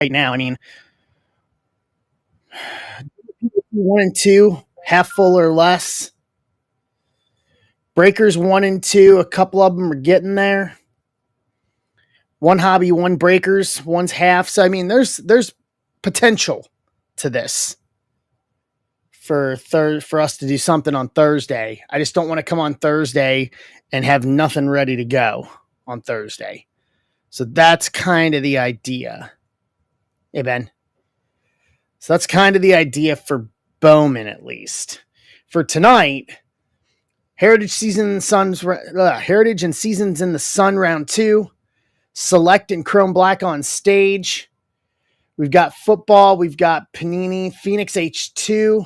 right now. I mean, 1 and 2, half full or less. Breakers 1 and 2, a couple of them are getting there. One hobby, one breakers, one's half. So I mean, there's potential to this for us to do something on Thursday. I just don't want to come on Thursday and have nothing ready to go on Thursday. So that's kind of the idea. Hey Ben. So that's kind of the idea for Bowman, at least. For tonight, Heritage and Seasons in the Sun round 2. Select and Chrome Black on stage. We've got football. We've got Panini, Phoenix H2,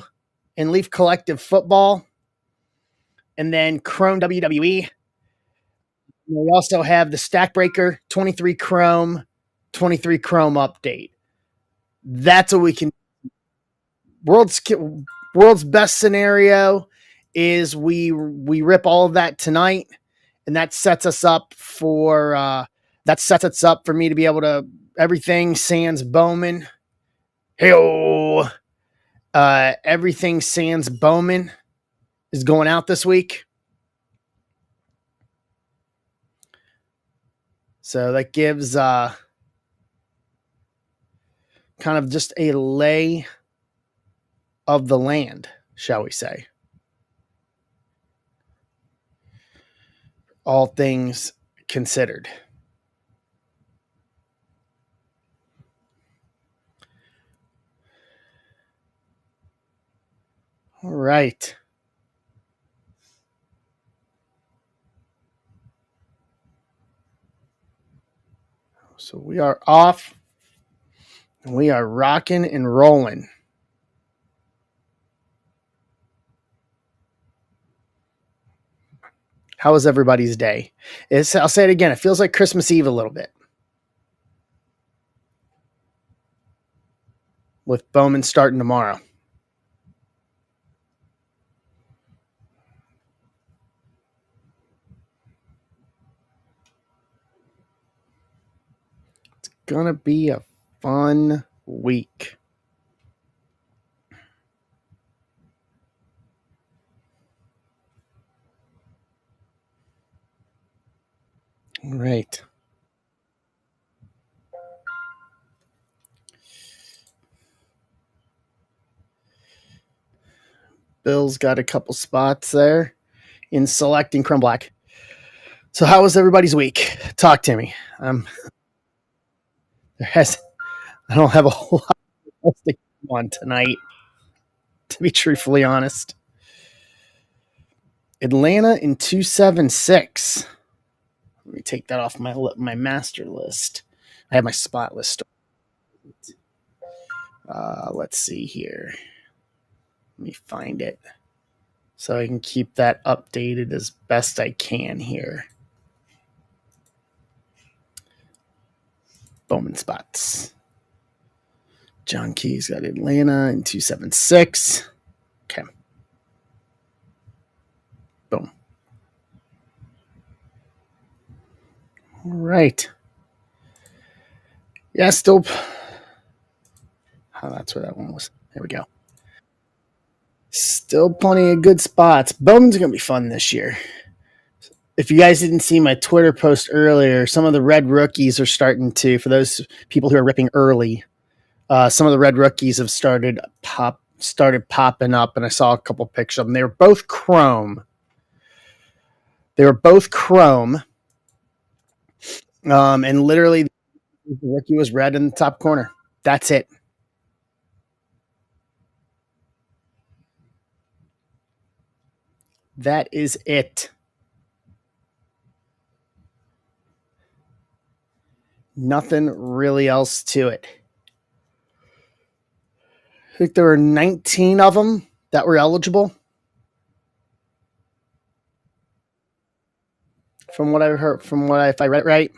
and Leaf Collective football. And then Chrome WWE. We also have the Stack Breaker 23 Chrome update. That's what we can. World's best scenario is we rip all of that tonight, and that sets us up for me to be able to everything sans Bowman. Hey, everything sans Bowman is going out this week. So that gives kind of just a lay of the land, shall we say. All things considered. All right. So we are off. And we are rocking and rolling. How was everybody's day? I'll say it again. It feels like Christmas Eve a little bit. With Bowman starting tomorrow. It's going to be a fun week. All right. Bill's got a couple spots there in selecting Chrome Black. So how was everybody's week? Talk to me. I don't have a whole lot else to go on tonight, to be truthfully honest. Atlanta in 276. Let me take that off my master list. I have my spot list. Let's see here. Let me find it so I can keep that updated as best I can here. Bowman spots. John Key's got Atlanta in 276. Okay. Boom. All right. Yeah, still. Oh, that's where that one was. There we go. Still plenty of good spots. Bowman's going to be fun this year. If you guys didn't see my Twitter post earlier, some of the red rookies are starting to, for those people who are ripping early, some of the red rookies have started popping up, and I saw a couple pictures of them. They were both chrome. And literally the rookie was red in the top corner. That's it. That is it. Nothing really else to it. I think there were 19 of them that were eligible. From what I heard, if I read it right.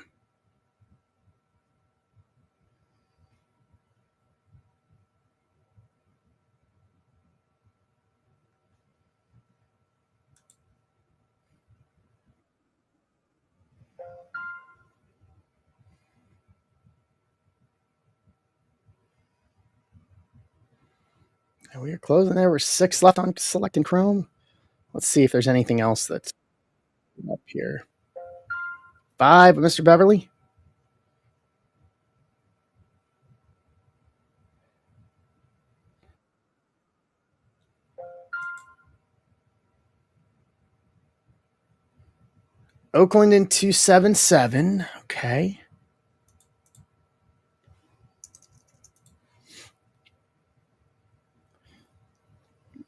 And we are closing there. We're 6 left on selecting Chrome. Let's see if there's anything else that's up here. 5, Mr. Beverly. Oakland in 277. Okay.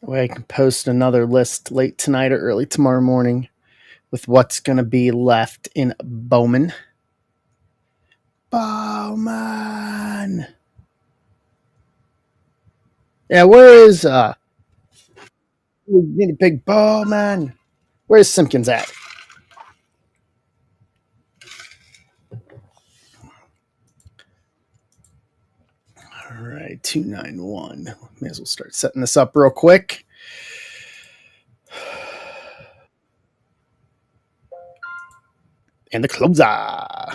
Way I can post another list late tonight or early tomorrow morning with what's going to be left in Bowman. Bowman. Yeah, where is we need a big Bowman? Where's Simpkins at? All right, 291. May as well start setting this up real quick. And the closer. All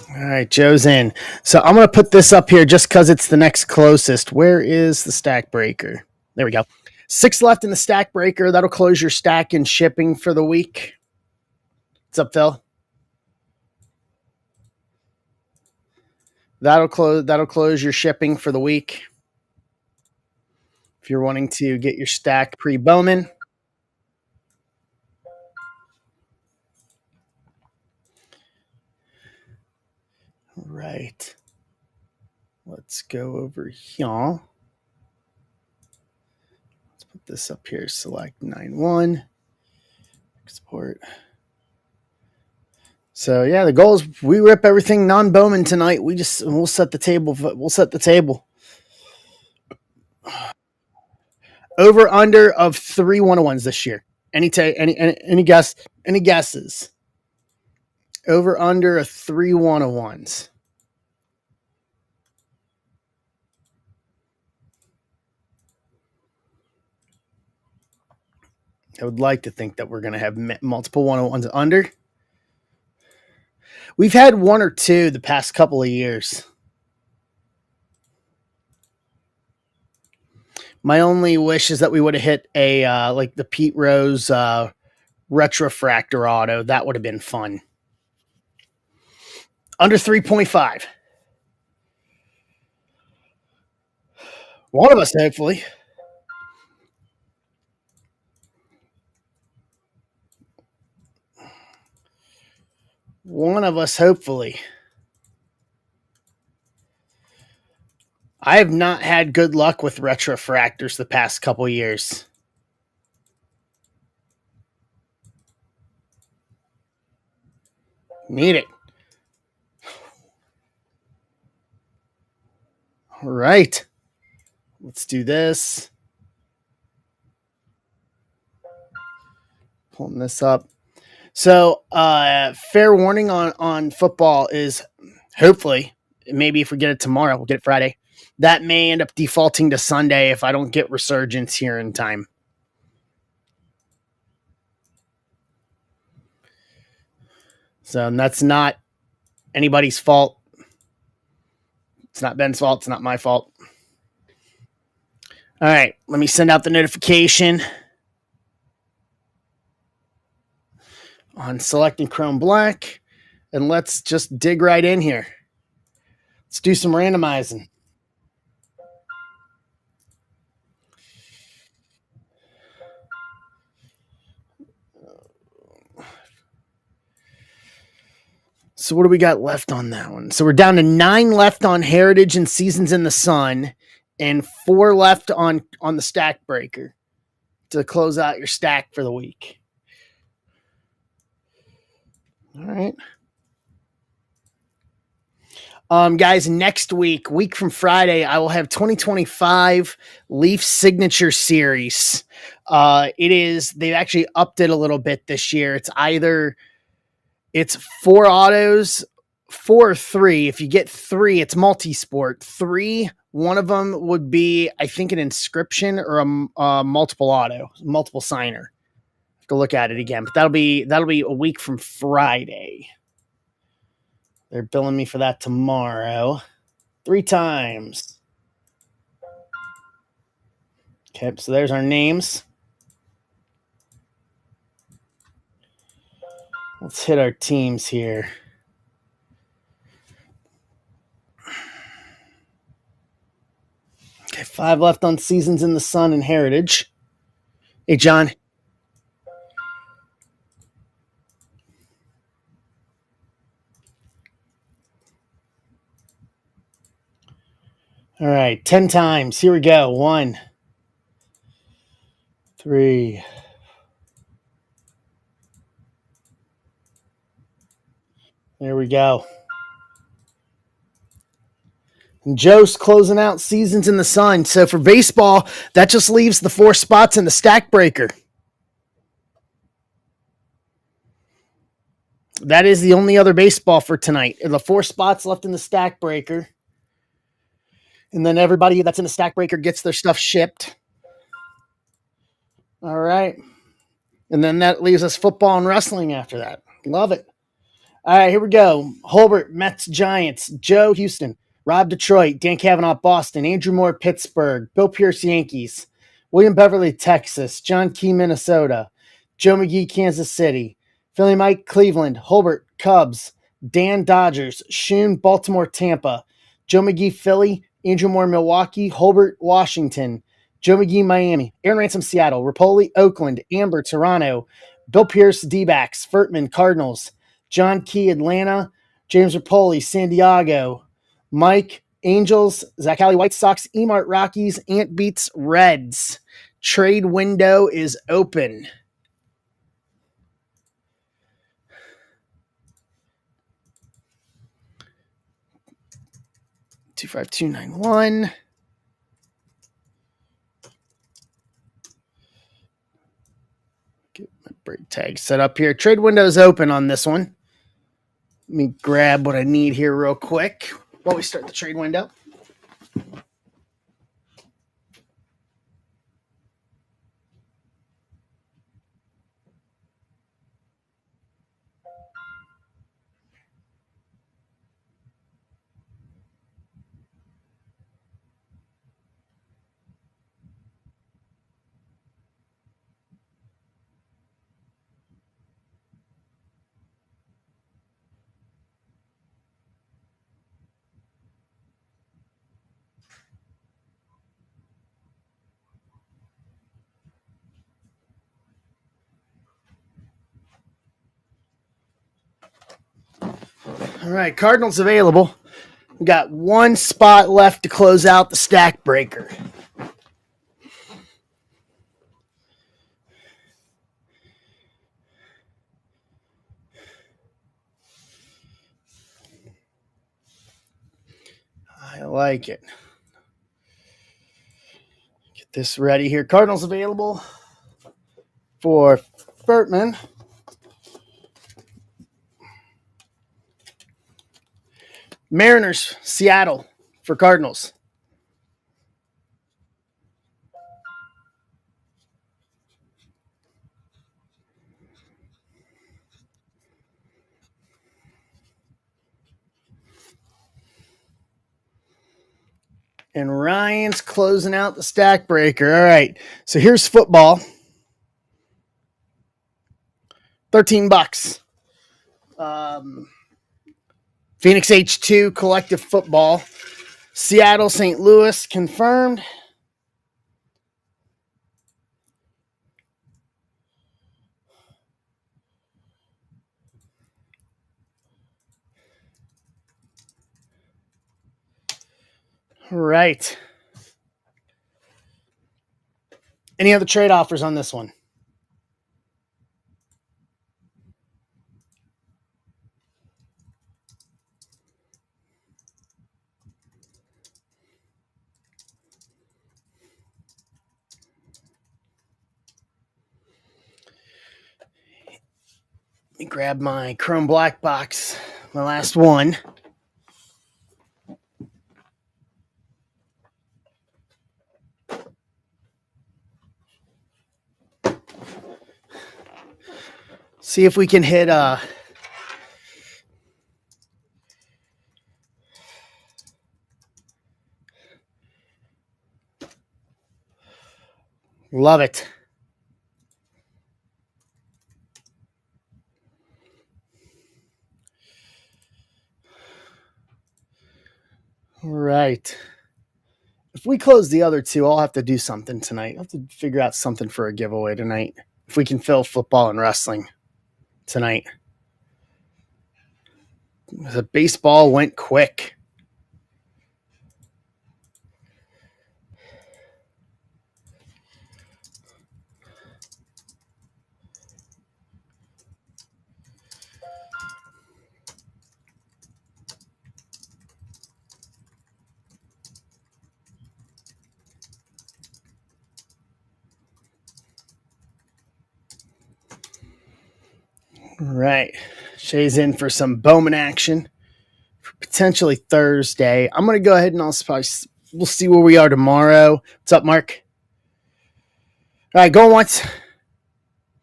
right, Joe's in. So I'm going to put this up here just because it's the next closest. Where is the stack breaker? There we go. 6 left in the stack breaker. That'll close your stack and shipping for the week. What's up, Phil? That'll close your shipping for the week. If you're wanting to get your stack pre-Bowman. All right. Let's go over here. Let's put this up here. Select 9-1. Export. So yeah, the goal is we rip everything non-Bowman tonight. We'll set the table. We'll set the table. Over under of 3 101s this year. Any guess? Any guesses? Over under of 3 101s. I would like to think that we're going to have multiple 101s under. We've had 1 or 2 the past couple of years. My only wish is that we would have hit a like the Pete Rose retrofractor auto. That would have been fun. Under 3.5. One of us, hopefully. One of us, hopefully. I have not had good luck with retrofractors the past couple years. Need it. All right. Let's do this. Pulling this up. So, fair warning on football is hopefully, maybe if we get it tomorrow, we'll get it Friday. That may end up defaulting to Sunday if I don't get resurgence here in time. So that's not anybody's fault. It's not Ben's fault. It's not my fault. All right, let me send out the notification on selecting Chrome Black, and let's just dig right in here. Let's do some randomizing. So what do we got left on that one? So we're down to 9 left on Heritage and Seasons in the Sun, and 4 left on the stack breaker to close out your stack for the week. All right. Guys, next week from Friday, I will have 2025 Leaf Signature Series. They've actually upped it a little bit this year. It's 4 autos, 4 or 3. If you get 3, it's multi-sport. 3, one of them would be, I think, an inscription or a multiple auto, multiple signer. Go look at it again, but that'll be a week from Friday. They're billing me for that tomorrow. 3 times. Okay, so there's our names. Let's hit our teams here. Okay, 5 left on Seasons in the Sun and Heritage. Hey, John. All right, 10 times. Here we go. 1, 3. There we go. And Joe's closing out Seasons in the Sun. So for baseball, that just leaves the 4 spots in the stack breaker. That is the only other baseball for tonight. The 4 spots left in the stack breaker. And then everybody that's in the stack breaker gets their stuff shipped. All right. And then that leaves us football and wrestling after that. Love it. All right, here we go. Holbert, Mets, Giants. Joe, Houston. Rob, Detroit. Dan Cavanaugh, Boston. Andrew Moore, Pittsburgh. Bill Pierce, Yankees. William Beverly, Texas. John Key, Minnesota. Joe McGee, Kansas City. Philly Mike, Cleveland. Holbert, Cubs. Dan, Dodgers. Shun, Baltimore, Tampa. Joe McGee, Philly. Andrew Moore, Milwaukee. Holbert, Washington. Joe McGee, Miami. Aaron Ransom, Seattle. Rapoli, Oakland. Amber, Toronto. Bill Pierce, D-backs. Furtman, Cardinals. John Key, Atlanta. James Rapoli, San Diego. Mike, Angels. Zach Alley, White Sox. Emart, Rockies. Ant Beats, Reds. Trade window is open. Two five two nine one. Get my break tag set up here. Trade window is open on this one. Let me grab what I need here real quick while we start the trade window. All right, Cardinals available. We got 1 spot left to close out the stack breaker. I like it. Get this ready here. Cardinals available for Furtman. Mariners, Seattle for Cardinals. And Ryan's closing out the stack breaker. All right. So here's football. $13. Phoenix H2 collective football. Seattle, St. Louis confirmed. All right. Any other trade offers on this one? Let me grab my Chrome Black box, my last one. See if we can hit love it. All right. If we close the other two, I'll have to do something tonight. I'll have to figure out something for a giveaway tonight. If we can fill football and wrestling tonight. The baseball went quick. All right. Shay's in for some Bowman action. Potentially Thursday. I'm going to go ahead and we'll see where we are tomorrow. What's up, Mark? All right, going once.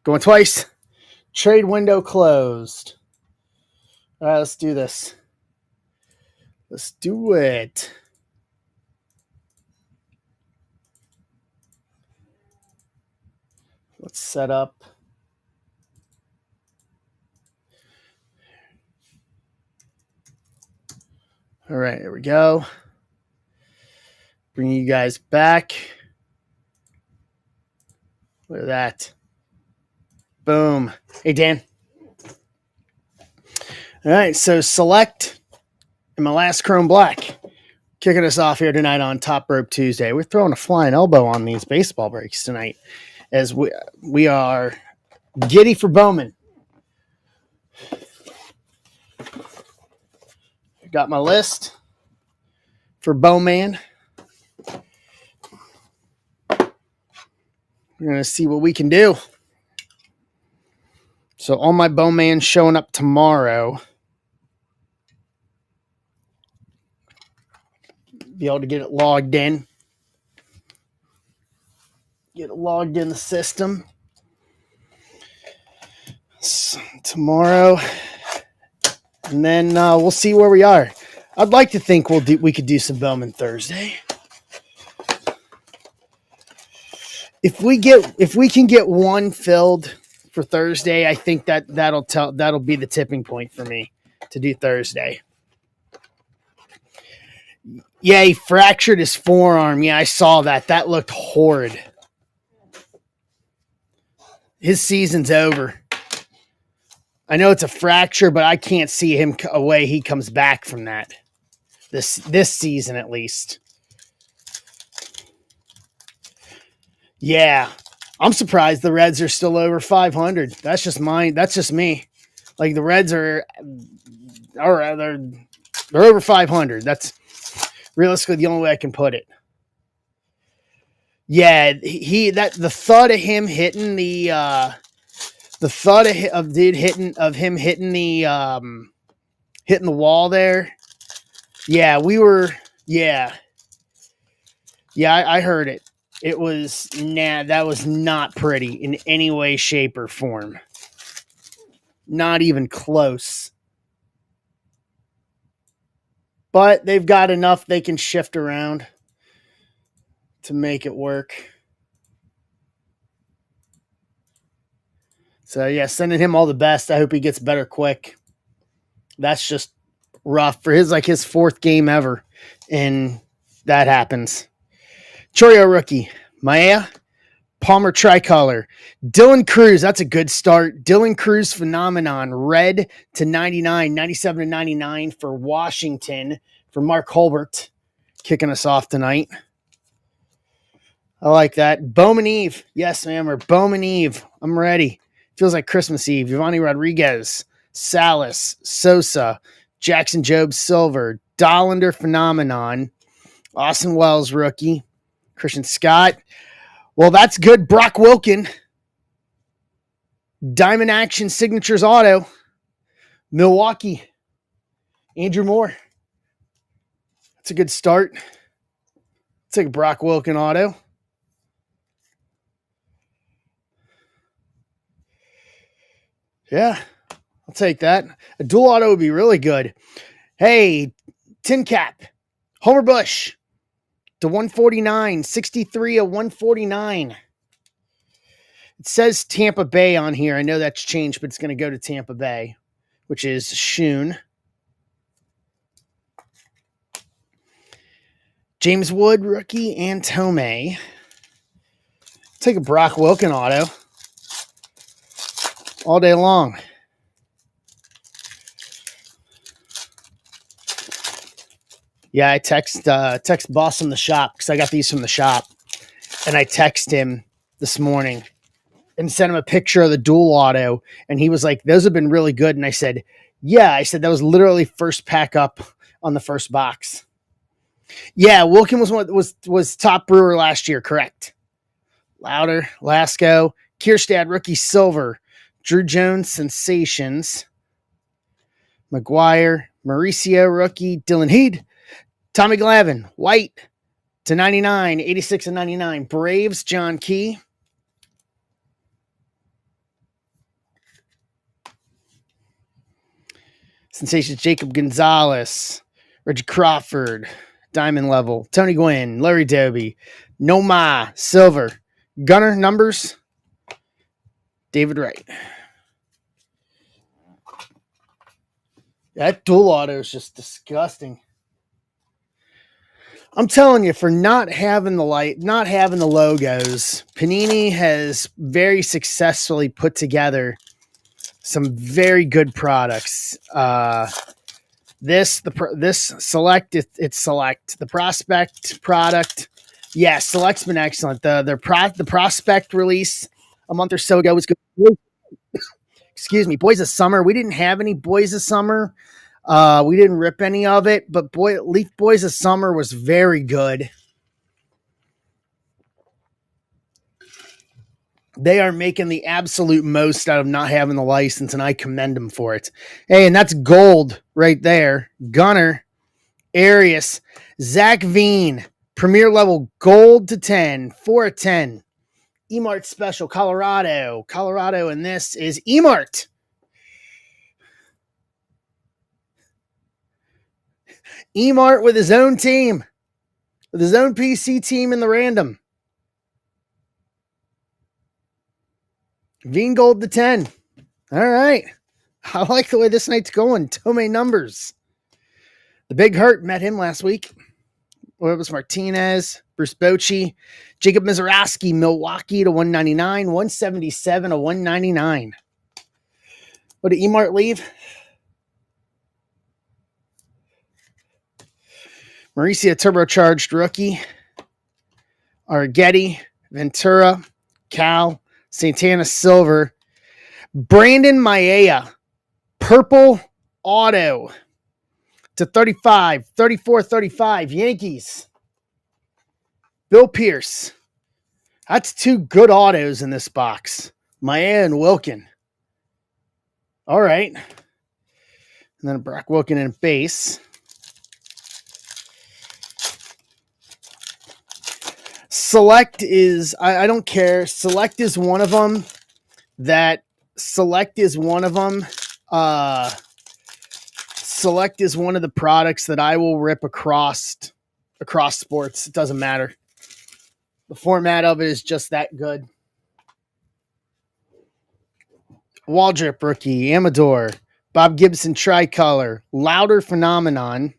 Going twice. Trade window closed. All right, let's do this. Let's do it. Let's set up. All right, here we go. Bring you guys back. Look at that. Boom. Hey, Dan. All right, so select in my last Chrome Black. Kicking us off here tonight on Top Rope Tuesday. We're throwing a flying elbow on these baseball breaks tonight as we are giddy for Bowman. Got my list for Bowman. We're going to see what we can do. So all my Bowman showing up tomorrow. Be able to get it logged in. Get it logged in the system. So tomorrow. And then we'll see where we are. I'd like to think we could do some Bowman Thursday. If we can get one filled for Thursday, I think that'll be the tipping point for me to do Thursday. Yeah, he fractured his forearm. Yeah, I saw that. That looked horrid. His season's over. I know it's a fracture, but I can't see him a way he comes back from that. This season, at least. Yeah. I'm surprised the Reds are still over 500. That's just mine. That's just me. Like the Reds are they're over 500. That's realistically the only way I can put it. Yeah, the thought of him hitting the thought of him hitting the wall there. Yeah, I heard it. It was that was not pretty in any way, shape, or form. Not even close. But they've got enough they can shift around to make it work. So yeah, sending him all the best. I hope he gets better quick. That's just rough for his fourth game ever, and that happens. Chorio rookie, Maya, Palmer tricolor, Dylan Cruz. That's a good start. Dylan Cruz phenomenon, red to 99, 97 to 99 for Washington for Mark Holbert, kicking us off tonight. I like that. Bowman Eve, yes, ma'am, or Bowman Eve. I'm ready. Feels like Christmas Eve. Giovanni Rodriguez, Salas, Sosa, Jackson Jobe Silver, Dollander phenomenon, Austin Wells rookie, Christian Scott. Well, that's good. Brock Wilken, Diamond Action Signatures Auto, Milwaukee, Andrew Moore. That's a good start. Take a Brock Wilken auto. Yeah, I'll take that. A dual auto would be really good. Hey, Tin Cap, Homer Bush to 149, 63 of 149. It says Tampa Bay on here. I know that's changed, but it's going to go to Tampa Bay, which is Shun. James Wood, rookie, and Tomei. Take a Brock Wilken auto all day long. Yeah, I text boss in the shop because I got these from the shop, and I text him this morning and sent him a picture of the dual auto, and he was like, "Those have been really good." And I said, "Yeah," I said that was literally first pack up on the first box. Yeah, Wilkin was top brewer last year, correct? Louder, Lasco, Kierstad, rookie silver, Drew Jones, sensations, McGuire, Mauricio, rookie, Dylan Heed, Tommy Glavine, white to 99, 86 and 99, Braves, John Key. Sensations, Jacob Gonzalez, Reggie Crawford, diamond level, Tony Gwynn, Larry Doby, Noma, silver, Gunner, numbers, David Wright. That dual auto is just disgusting. I'm telling you, for not having the logos, Panini has very successfully put together some very good products. This select, it's select. The prospect product, yeah, select's been excellent. The prospect release a month or so ago was good. Excuse me, Boys of Summer. We didn't have any Boys of Summer. We didn't rip any of it, but Leaf Boys of Summer was very good. They are making the absolute most out of not having the license, and I commend them for it. Hey, and that's gold right there. Gunner, Arias, Zach Veen, premier level gold to 10, 4 of 10. Emart special, Colorado, and this is Emart. Emart with his own team, with his own PC team in the random. Veen gold to 10. All right. I like the way this night's going. Tomei numbers. The Big Hurt, met him last week. What was Martinez, Bruce Bochy, Jacob Mizorowski, Milwaukee to 199, 177 to 199. What did Emart leave? Mauricio turbocharged rookie. Argetti, Ventura, Cal, Santana silver. Brandon Maia, purple auto to 35, 34, 35. Yankees. Bill Pierce. That's two good autos in this box. Maia and Wilkin. All right. And then a Brock Wilkin in base. Select is, I don't care. Select is one of them. Select is one of the products that I will rip across sports. It doesn't matter. The format of it is just that good. Waldrip rookie, Amador, Bob Gibson tricolor, Louder phenomenon,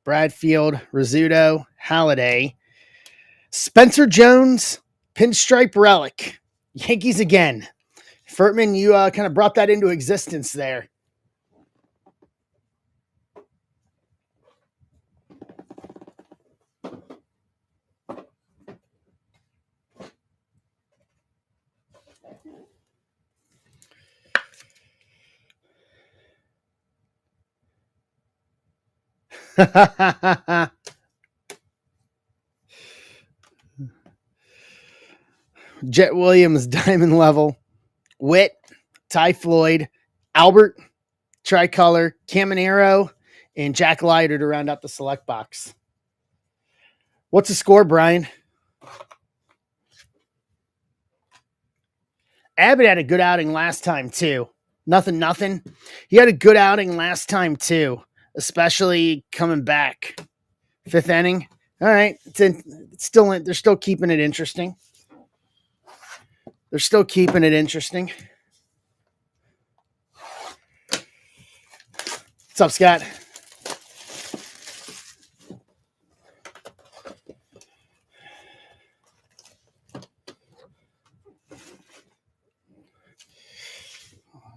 Bradfield, Rizzuto, Halliday, Spencer Jones, pinstripe relic, Yankees again. Furtman, you kind of brought that into existence there. Jet Williams, diamond level, Witt, Ty Floyd, Albert, tricolor, Caminero, and Jack Leiter to round out the select box. What's the score, Brian? Abbott had a good outing last time too. Nothing. He had a good outing last time too, especially coming back. Fifth inning. All right, it's still in. They're still keeping it interesting. What's up, Scott?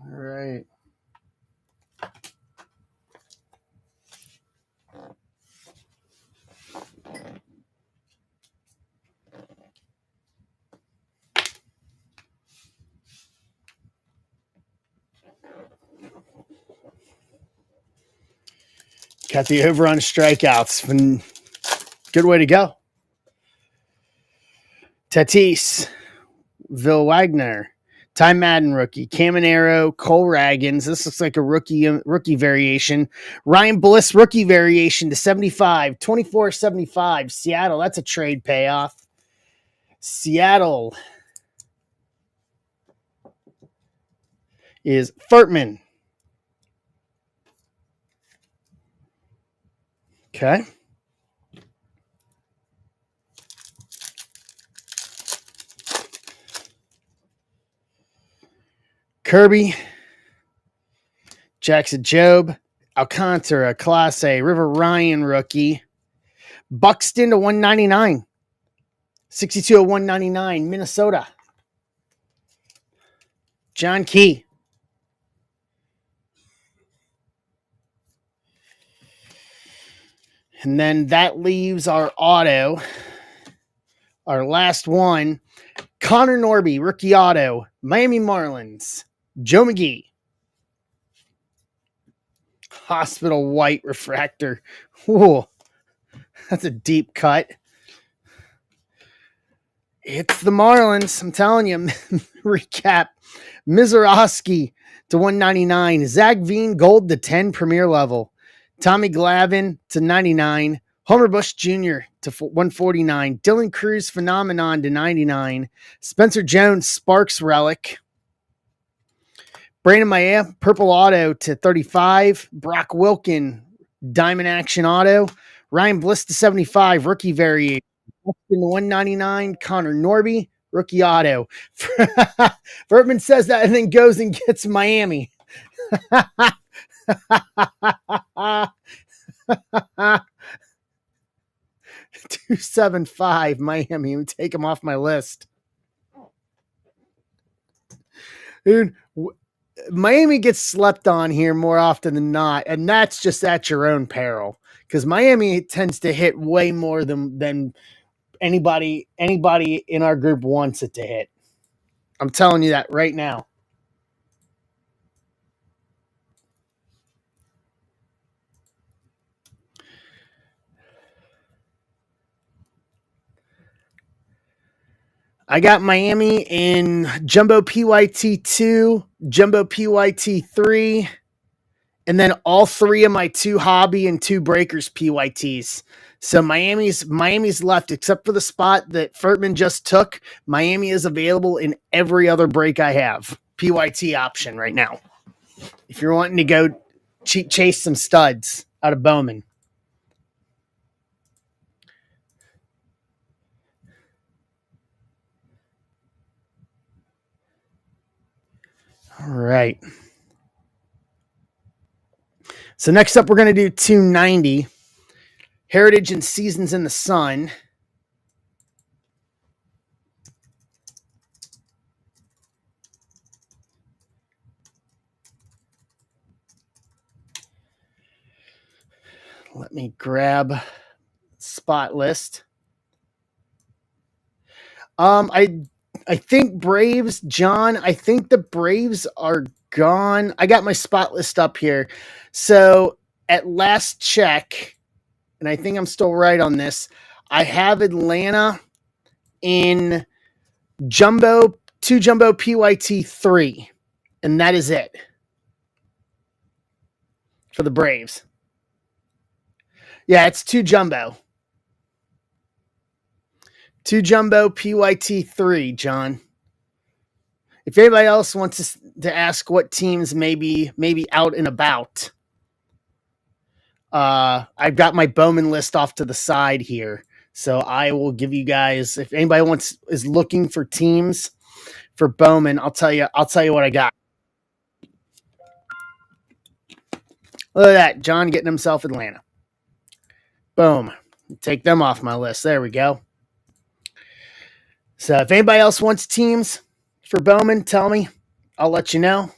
All right. Got the over on strikeouts. Good way to go. Tatis, Vil Wagner, Ty Madden rookie, Caminero, Cole Raggins. This looks like a rookie variation. Ryan Bliss rookie variation to 75, 24.75. Seattle, that's a trade payoff. Seattle is Furtman. Okay. Kirby, Jackson Jobe, Alcantara, Class A, River Ryan rookie, Buxton to 199, 62 of 199, Minnesota. John Key. And then that leaves our auto, our last one, Connor Norby, rookie auto, Miami Marlins, Joe McGee. Hospital white refractor. Whoa, that's a deep cut. It's the Marlins. I'm telling you. Recap. Mizorowski to 199. Zach Veen gold to 10 premier level. Tommy Glavine to 99. Homer Bush Jr. to 149. Dylan Cruz Phenomenon to 99. Spencer Jones Sparks Relic. Brandon Maya Purple Auto to 35. Brock Wilkin Diamond Action Auto. Ryan Bliss to 75. Rookie variation. 199. Connor Norby rookie auto. Vertman says that and then goes and gets Miami. 275 Miami. We take him off my list. Dude, Miami gets slept on here more often than not, and that's just at your own peril because Miami tends to hit way more than anybody in our group wants it to hit. I'm telling you that right now. I got Miami in Jumbo PYT 2, Jumbo PYT 3, and then all three of my 2 hobby and 2 breakers PYTs. So Miami's left, except for the spot that Furtman just took. Miami is available in every other break I have. PYT option right now. If you're wanting to go chase some studs out of Bowman. All right. So next up, we're going to do 290. Heritage and Seasons in the Sun. Let me grab spot list. I think Braves, John, I think the Braves are gone. I got my spot list up here. So at last check, and I think I'm still right on this, I have Atlanta in Jumbo, 2 Jumbo PYT 3, and that is it for the Braves. Yeah, it's 2 Jumbo. 2 Jumbo PYT 3, John. If anybody else wants to ask what teams maybe out and about, I've got my Bowman list off to the side here. So I will give you guys, if anybody is looking for teams for Bowman, I'll tell you what I got. Look at that, John getting himself Atlanta. Boom. Take them off my list. There we go. So if anybody else wants teams for Bowman, tell me. I'll let you know.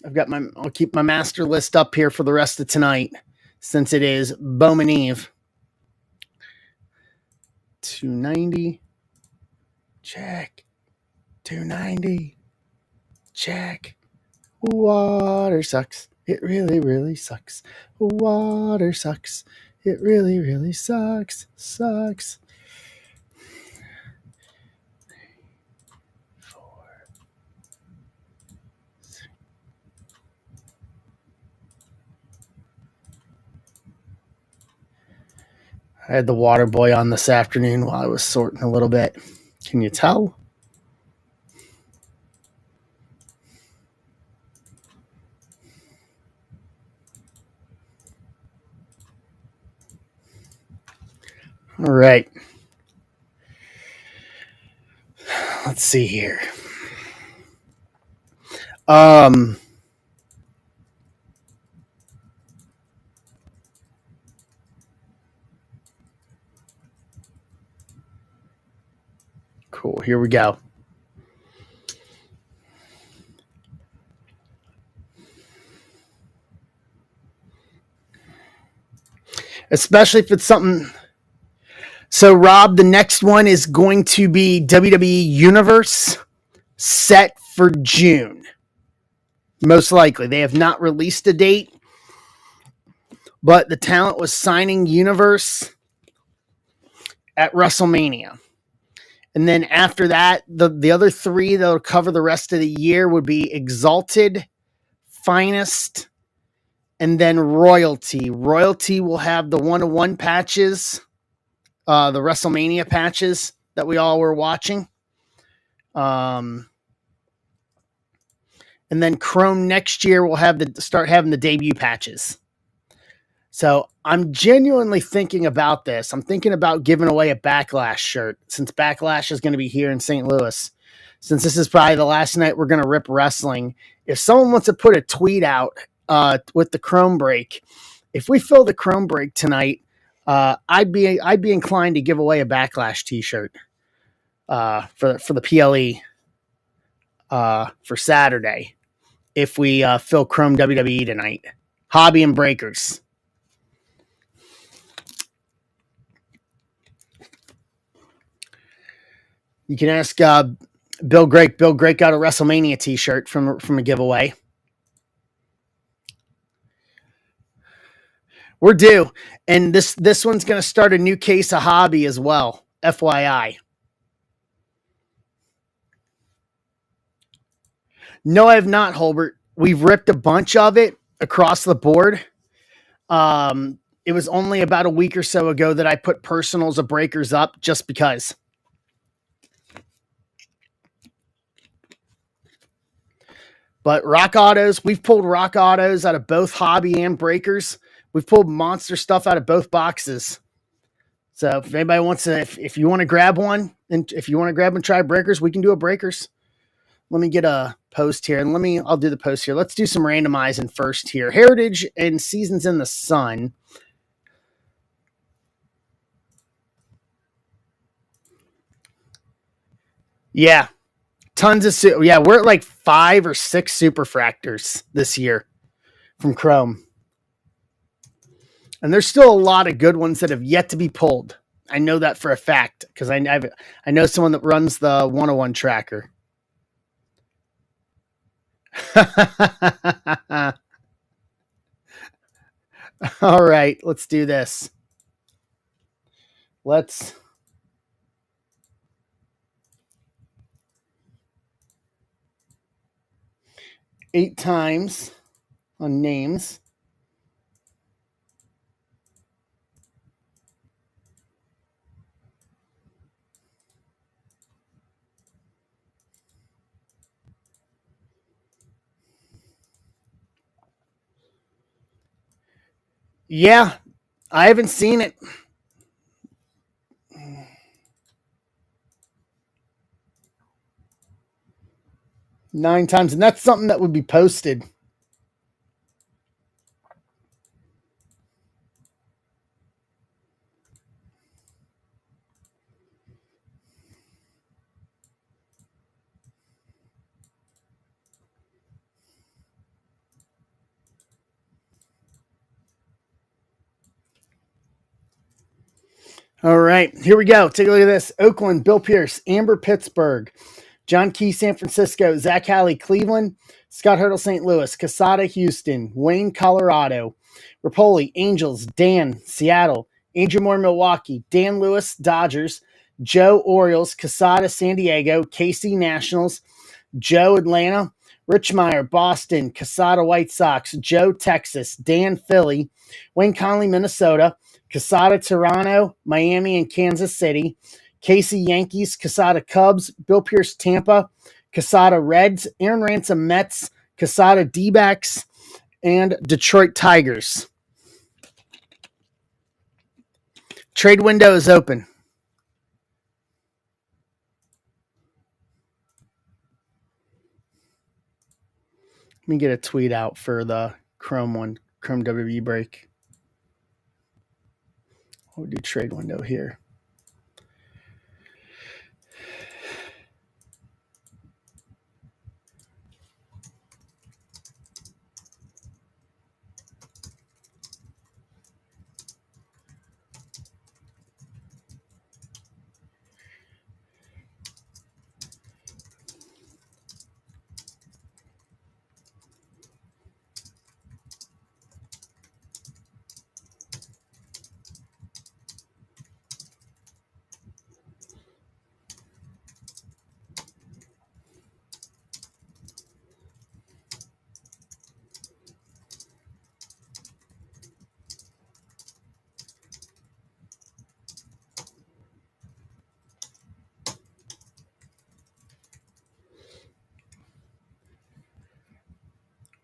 I'll keep my master list up here for the rest of tonight since it is Bowman Eve. 290. Check. 290. Check. Water sucks. It really, really sucks. Water sucks. It really, really sucks. Sucks. 4. I had the water boy on this afternoon while I was sorting a little bit. Can you tell? All right. Let's see here. Cool. Here we go. Especially if it's something. So, Rob, the next one is going to be WWE Universe, set for June. Most likely. They have not released a date, but the talent was signing Universe at WrestleMania. And then after that, the other 3 that will cover the rest of the year would be Exalted, Finest, and then Royalty. Royalty will have the 1-1 patches, the WrestleMania patches that we all were watching. And then Chrome next year will start having the debut patches. So I'm genuinely thinking about this. I'm thinking about giving away a Backlash shirt since Backlash is going to be here in St. Louis. Since this is probably the last night we're going to rip wrestling. If someone wants to put a tweet out with the Chrome break, if we fill the Chrome break tonight, I'd be inclined to give away a Backlash T-shirt for the PLE for Saturday if we fill Chrome WWE tonight. Hobby and Breakers. You can ask Bill Grake. Bill Grake got a WrestleMania T-shirt from a giveaway. We're due, and this one's going to start a new case of hobby as well. FYI. No, I have not, Holbert. We've ripped a bunch of it across the board. It was only about a week or so ago that I put personals of Breakers up just because. But Rock Autos, we've pulled Rock Autos out of both Hobby and Breakers. We've pulled monster stuff out of both boxes. So if anybody wants to, if you want to grab one, and if you want to grab and try Breakers, we can do a Breakers. Let me get a post here, and I'll do the post here. Let's do some randomizing first here. Heritage and Seasons in the Sun. Yeah. Tons of, we're at like 5 or 6 superfractors this year from Chrome. And there's still a lot of good ones that have yet to be pulled. I know that for a fact because I know someone that runs the 101 tracker. All right, let's do this. Let's 8 times on names. Yeah, I haven't seen it. Nine times, and that's something that would be posted. All right, here we go. Take a look at this. Oakland, Bill Pierce, Amber, Pittsburgh, John Key, San Francisco, Zach Halley, Cleveland, Scott Hurdle, St. Louis, Casada, Houston, Wayne, Colorado, Rapoli, Angels, Dan, Seattle, Andrew Moore, Milwaukee, Dan Lewis, Dodgers, Joe, Orioles, Casada, San Diego, Casey, Nationals, Joe, Atlanta, Rich Meyer, Boston, Casada, White Sox, Joe, Texas, Dan, Philly, Wayne Conley, Minnesota, Casada, Toronto, Miami, and Kansas City, Casey, Yankees, Casada, Cubs, Bill Pierce, Tampa, Casada, Reds, Aaron Ransom, Mets, Casada, D-backs, and Detroit Tigers. Trade window is open. Let me get a tweet out for the Chrome one, Chrome WWE break. We'll do trade window here.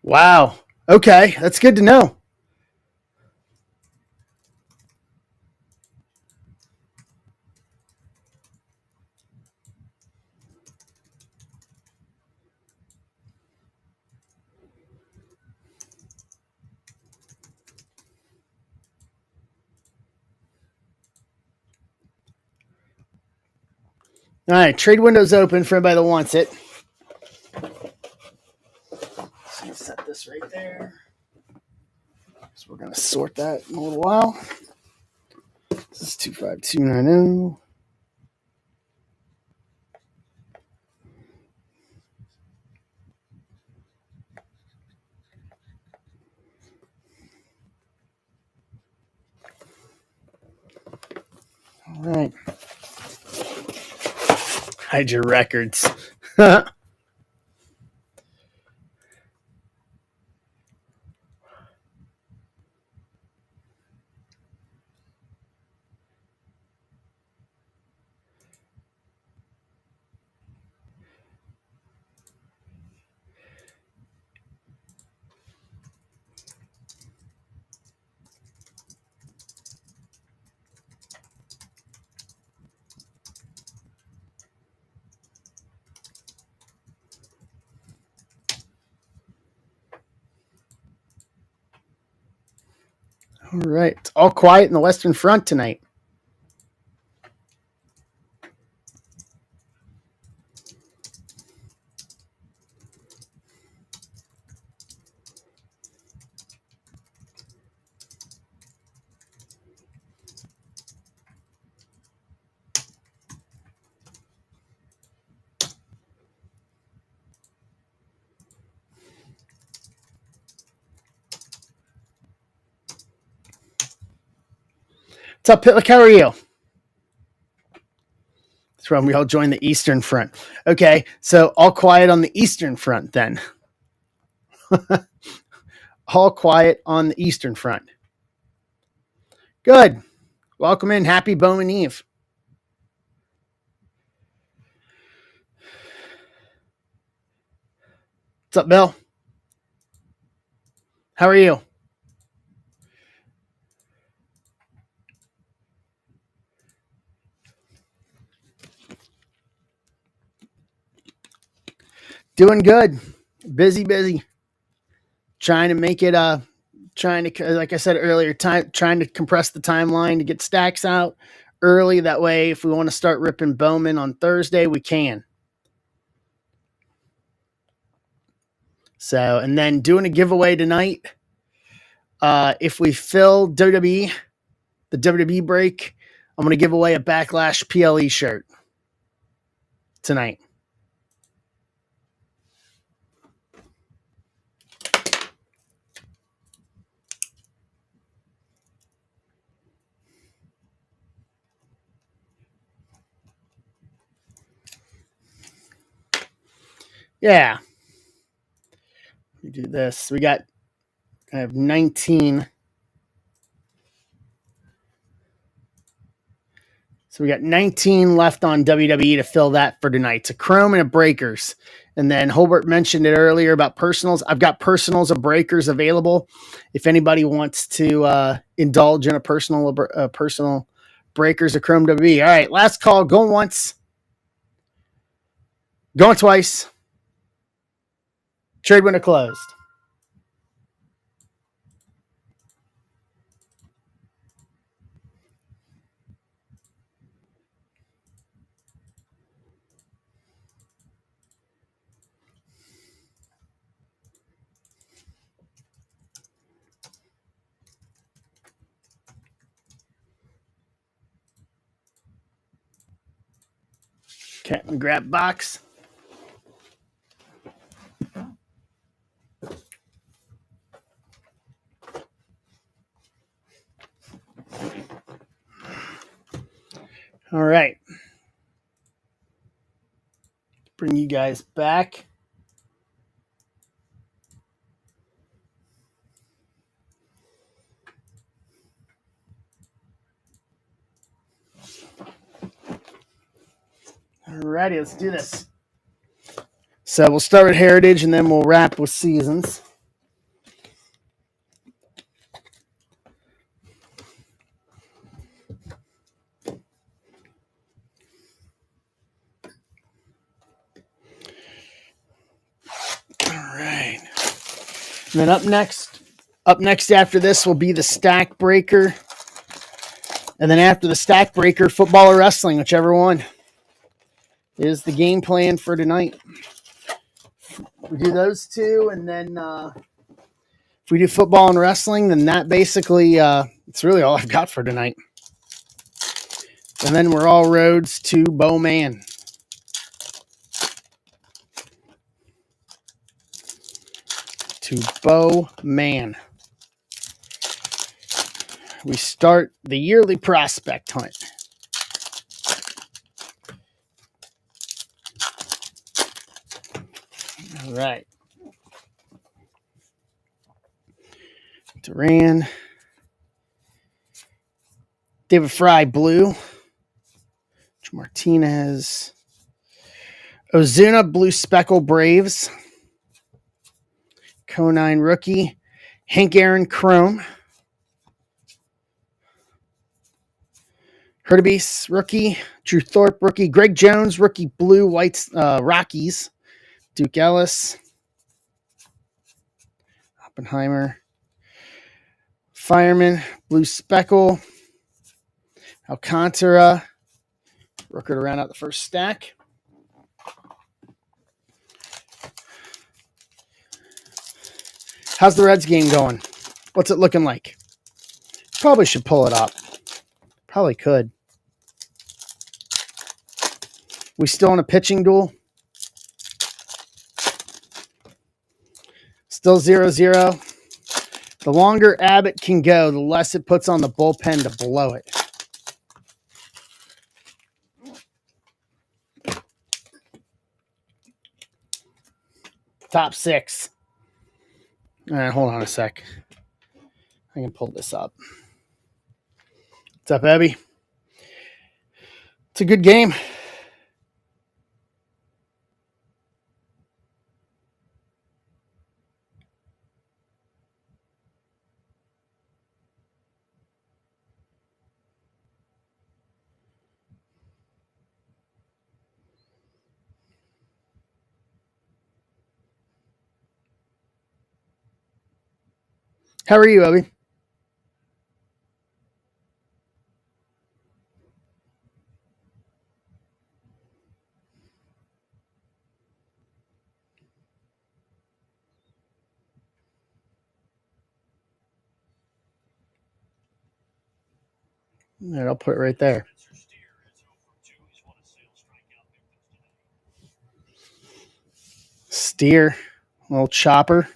Wow. Okay, that's good to know. All right, trade window's open for anybody that wants it. So set this right there. So we're going to sort that in a little while. This is 25290. All right. Hide your records. All right. It's all quiet in the Western Front tonight. What's up, Pitlick? How are you? That's when we all join the Eastern Front. Okay, so all quiet on the Eastern Front then. All quiet on the Eastern Front. Good. Welcome in. Happy Bowman Eve. What's up, Bill? How are you? Doing good. Busy. Trying to make it like I said earlier, trying to compress the timeline to get stacks out early. That way, if we want to start ripping Bowman on Thursday, we can. So, and then doing a giveaway tonight. If we fill WWE, the WWE break, I'm going to give away a Backlash PLE shirt tonight. Yeah. We do this. I have 19. So we got 19 left on WWE to fill that for tonight. It's a Chrome and a Breakers. And then Holbert mentioned it earlier about personals. I've got personals of Breakers available. If anybody wants to indulge in a personal Breakers of Chrome WWE. All right, last call. Going once. Going twice. Trade window closed. Okay, grab box. All right. Bring you guys back. All righty, let's do this. So we'll start with Heritage and then we'll wrap with Seasons. All right. And then up next after this will be the Stack Breaker. And then after the Stack Breaker, football or wrestling, whichever one is the game plan for tonight. We do those two, and then if we do football and wrestling, then that basically it's really all I've got for tonight. And then we're all roads to Bowman. We start the yearly prospect hunt. All right. Duran. David Fry, blue. Martinez. Ozuna, blue speckle Braves. Conine, rookie. Hank Aaron, chrome. Hurtubise, rookie. Drew Thorpe, rookie. Greg Jones, rookie, blue, whites, Rockies. Duke Ellis. Oppenheimer. Fireman, blue speckle. Alcantara. Rooker to round out the first stack. How's the Reds game going? What's it looking like? Probably should pull it up. Probably could. We still in a pitching duel? Still 0-0. The longer Abbott can go, the less it puts on the bullpen to blow it. Top six. All right, hold on a sec. I can pull this up. What's up, Abby? It's a good game. How are you, Obi? All right, I'll put it right there. Steer, little chopper.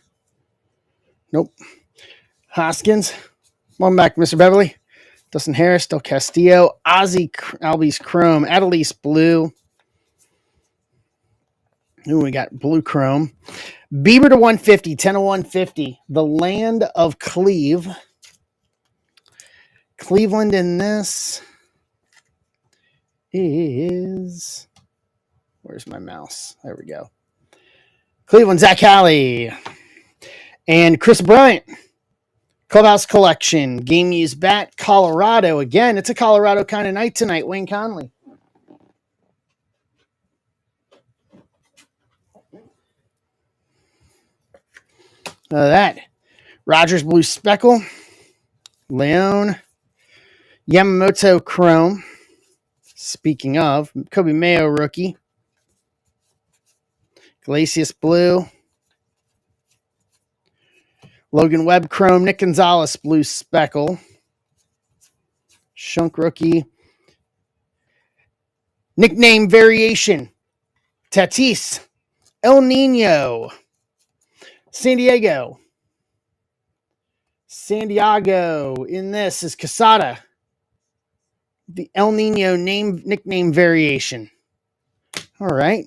Nope. Hoskins. Welcome back, Mr. Beverly. Dustin Harris, Del Castillo, Ozzy Albies Chrome, Adelise Blue. Ooh, we got Blue Chrome. Bieber to 150, 10 to 150. The land of Cleveland in this is. Where's my mouse? There we go. Cleveland, Zach Halley. And Chris Bryant. Clubhouse Collection. Game Used Bat. Colorado. Again, it's a Colorado kind of night tonight. Wayne Conley. That. Rogers Blue Speckle. Leone. Yamamoto Chrome. Speaking of, Kobe Mayo rookie. Glacius Blue. Logan Webb Chrome. Nick Gonzalez Blue Speckle. Shunk rookie. Nickname variation. Tatis. El Nino. San Diego. In this is Casada. The El Nino nickname variation. All right.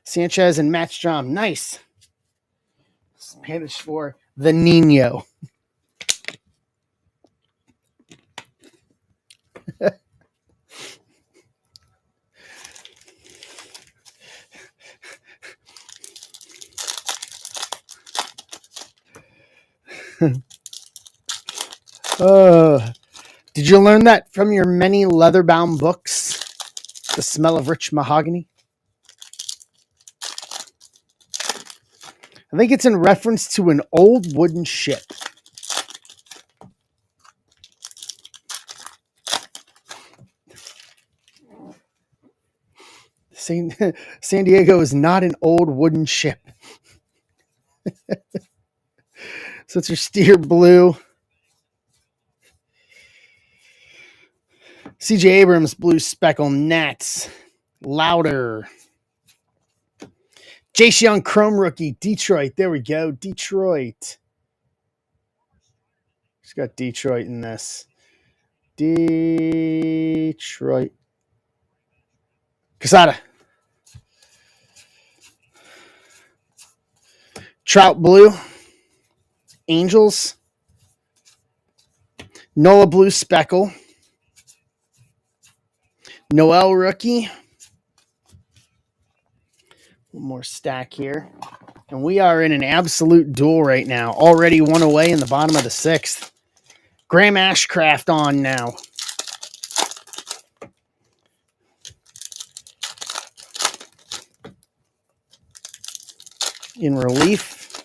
Sanchez and Matt Strom. Nice. Spanish for the Nino. Did you learn that from your many leather-bound books? The smell of rich mahogany? I think it's in reference to an old wooden ship. San Diego is not an old wooden ship. So it's your Steer Blue. CJ Abrams Blue Speckle Nats. Louder. Jace Young Chrome rookie. Detroit. There we go. Detroit. It's got Detroit in this. Detroit. Casada. Trout Blue. Angels. Nola Blue Speckle. Noel rookie. One more stack here. And we are in an absolute duel right now. Already one away in the bottom of the sixth. Graham Ashcraft on now. In relief.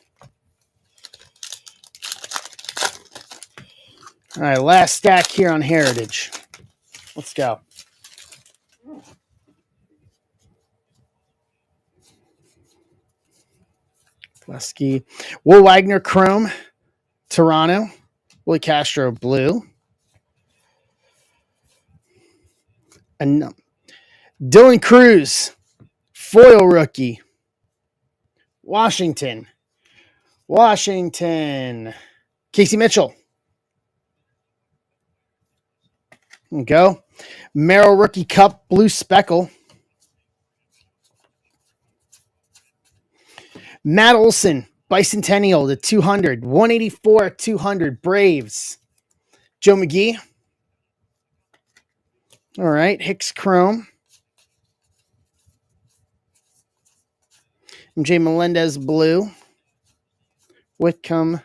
All right, last stack here on Heritage. Let's go. Gillespie. Will Wagner Chrome. Toronto. Willie Castro Blue. And Dylan Cruz. Foil rookie. Washington. Casey Mitchell. There we go. Merrill Rookie Cup Blue Speckle. Matt Olson, Bicentennial to 200. 184 200 Braves. Joe McGee. All right. Hicks Chrome. MJ Melendez Blue. Whitcomb.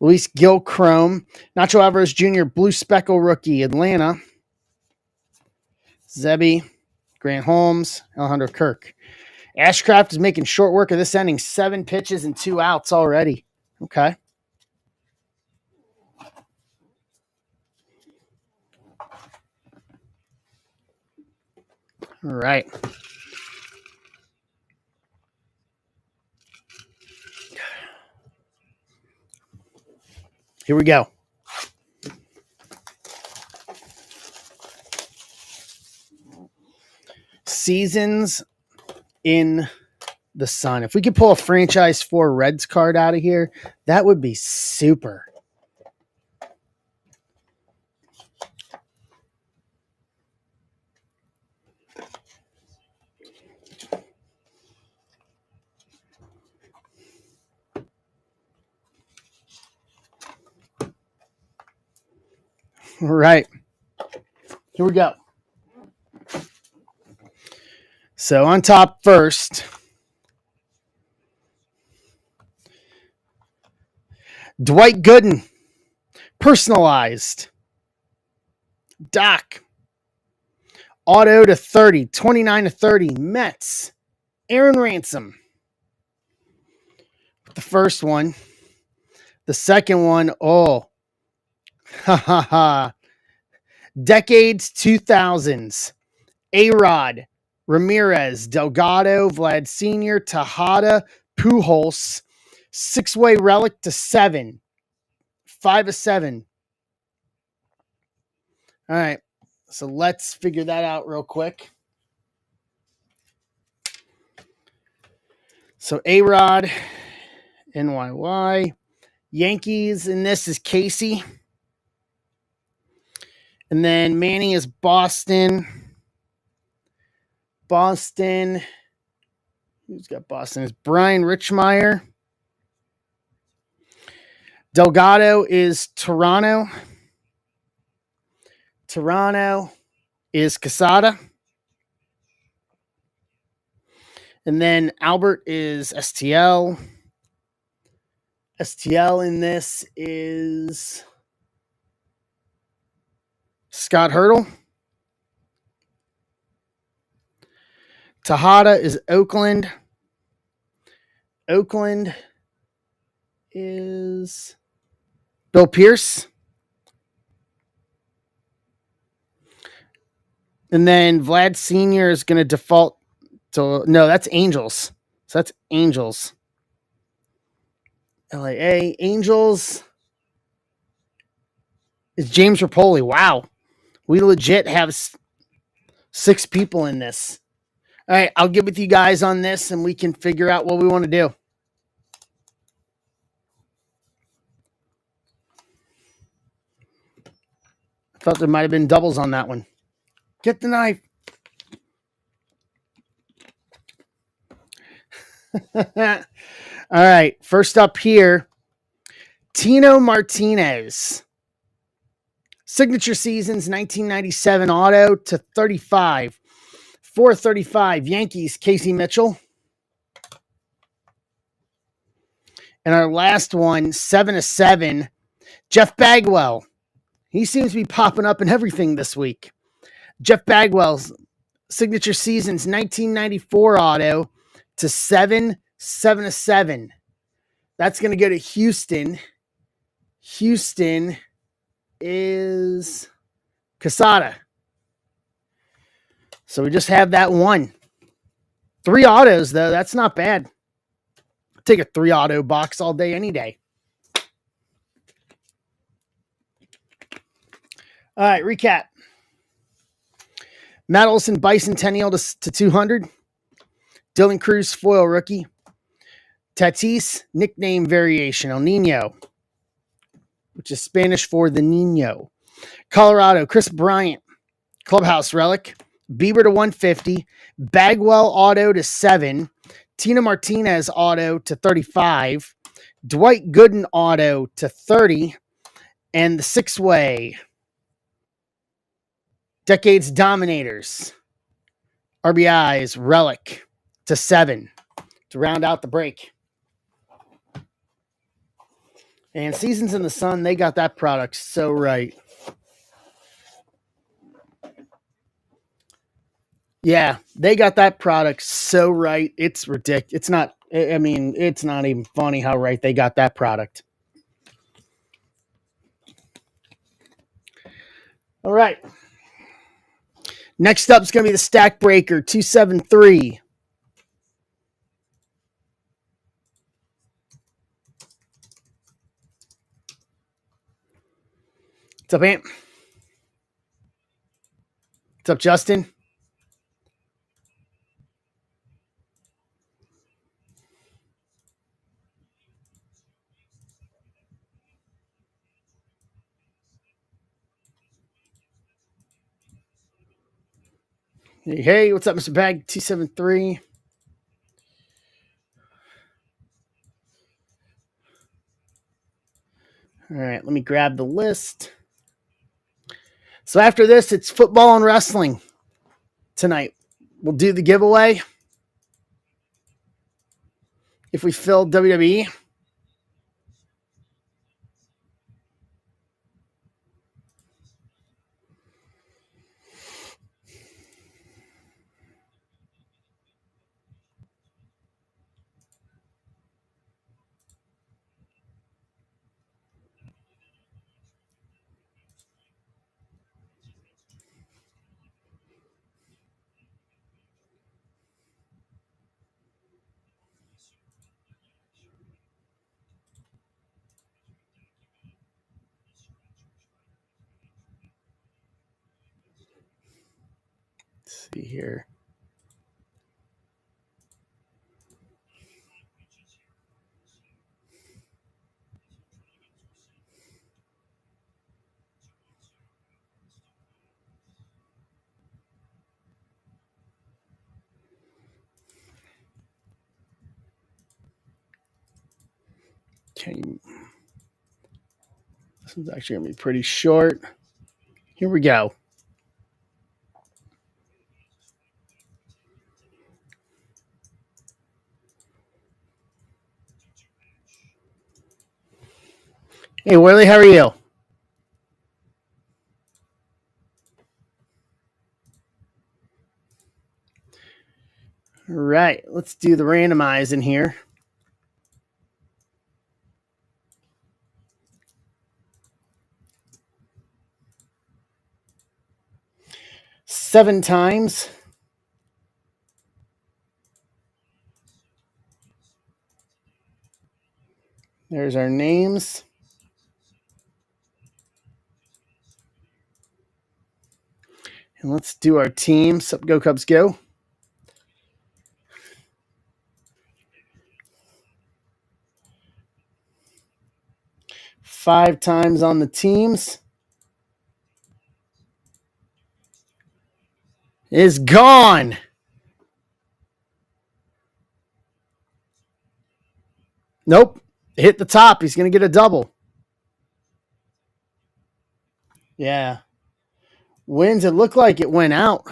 Luis Gil Chrome. Nacho Alvarez Jr. Blue Speckle Rookie. Atlanta. Zebby. Grant Holmes. Alejandro Kirk. Ashcraft is making short work of this inning. 7 pitches and 2 outs already. Okay. All right. Here we go. Seasons in the sun. If we could pull a franchise 4 Reds card out of here, that would be super. All right. Here we go. So on top first, Dwight Gooden, personalized. Doc, auto to 30, 29 to 30, Mets. Aaron Ransom. The first one. The second one, oh, ha ha ha. Decades 2000s. A-Rod, Ramirez, Delgado, Vlad Sr., Tejada, Pujols. 6-way relic to 7. 5 of 7. All right. So let's figure that out real quick. So A-Rod, NYY. Yankees, and this is Casey. And then Manny is Boston. Boston. Who's got Boston? Is Brian Richmeyer. Delgado is Toronto. Toronto is Quesada. And then Albert is STL. STL in this is Scott Hurdle. Tejada is Oakland. Oakland is Bill Pierce. And then Vlad Sr. is going to default to, no, that's Angels. So that's Angels. LAA. Angels is James Rapoli. Wow. We legit have 6 people in this. All right, I'll get with you guys on this and we can figure out what we want to do. I thought there might have been doubles on that one. Get the knife. All right, first up here, Tino Martinez. Signature Seasons 1997 auto to 35. 435 Yankees, Casey Mitchell. And our last one, 7 of 7, Jeff Bagwell. He seems to be popping up in everything this week. Jeff Bagwell's Signature Seasons 1994 auto to 7 of 7. That's going to go to Houston. Houston is Quesada. So we just have that one. 3 autos, though. That's not bad. Take a 3 auto box all day, any day. All right, recap. Matt Olson Bicentennial to 200. Dylan Cruz foil rookie. Tatis nickname variation, El Nino, which is Spanish for the Nino. Colorado, Chris Bryant, clubhouse relic. Bieber to 150. Bagwell auto to 7. Tina Martinez auto to 35. Dwight Gooden auto to 30. And the 6-way Decades Dominators RBIs relic to 7 to round out the break. And Seasons in the Sun, they got that product so right. Yeah, they got that product so right. It's ridiculous. It's not, I mean, it's not even funny how right they got that product. All right. Next up is going to be the Stack Breaker 273. What's up, Ant? What's up, Justin? Hey, what's up, Mr. Bag 273? All right, let me grab the list. So after this, it's football and wrestling tonight. We'll do the giveaway if we fill WWE. Let's see here. Okay. This is actually going to be pretty short. Here we go. Hey, Worley, how are you? All right, let's do the randomizing here. Seven times. There's our names. And let's do our teams. Up, go Cubs, go. Five times on the teams. Is gone. Nope. Hit the top. He's going to get a double. Yeah. Wins. It looked like it went out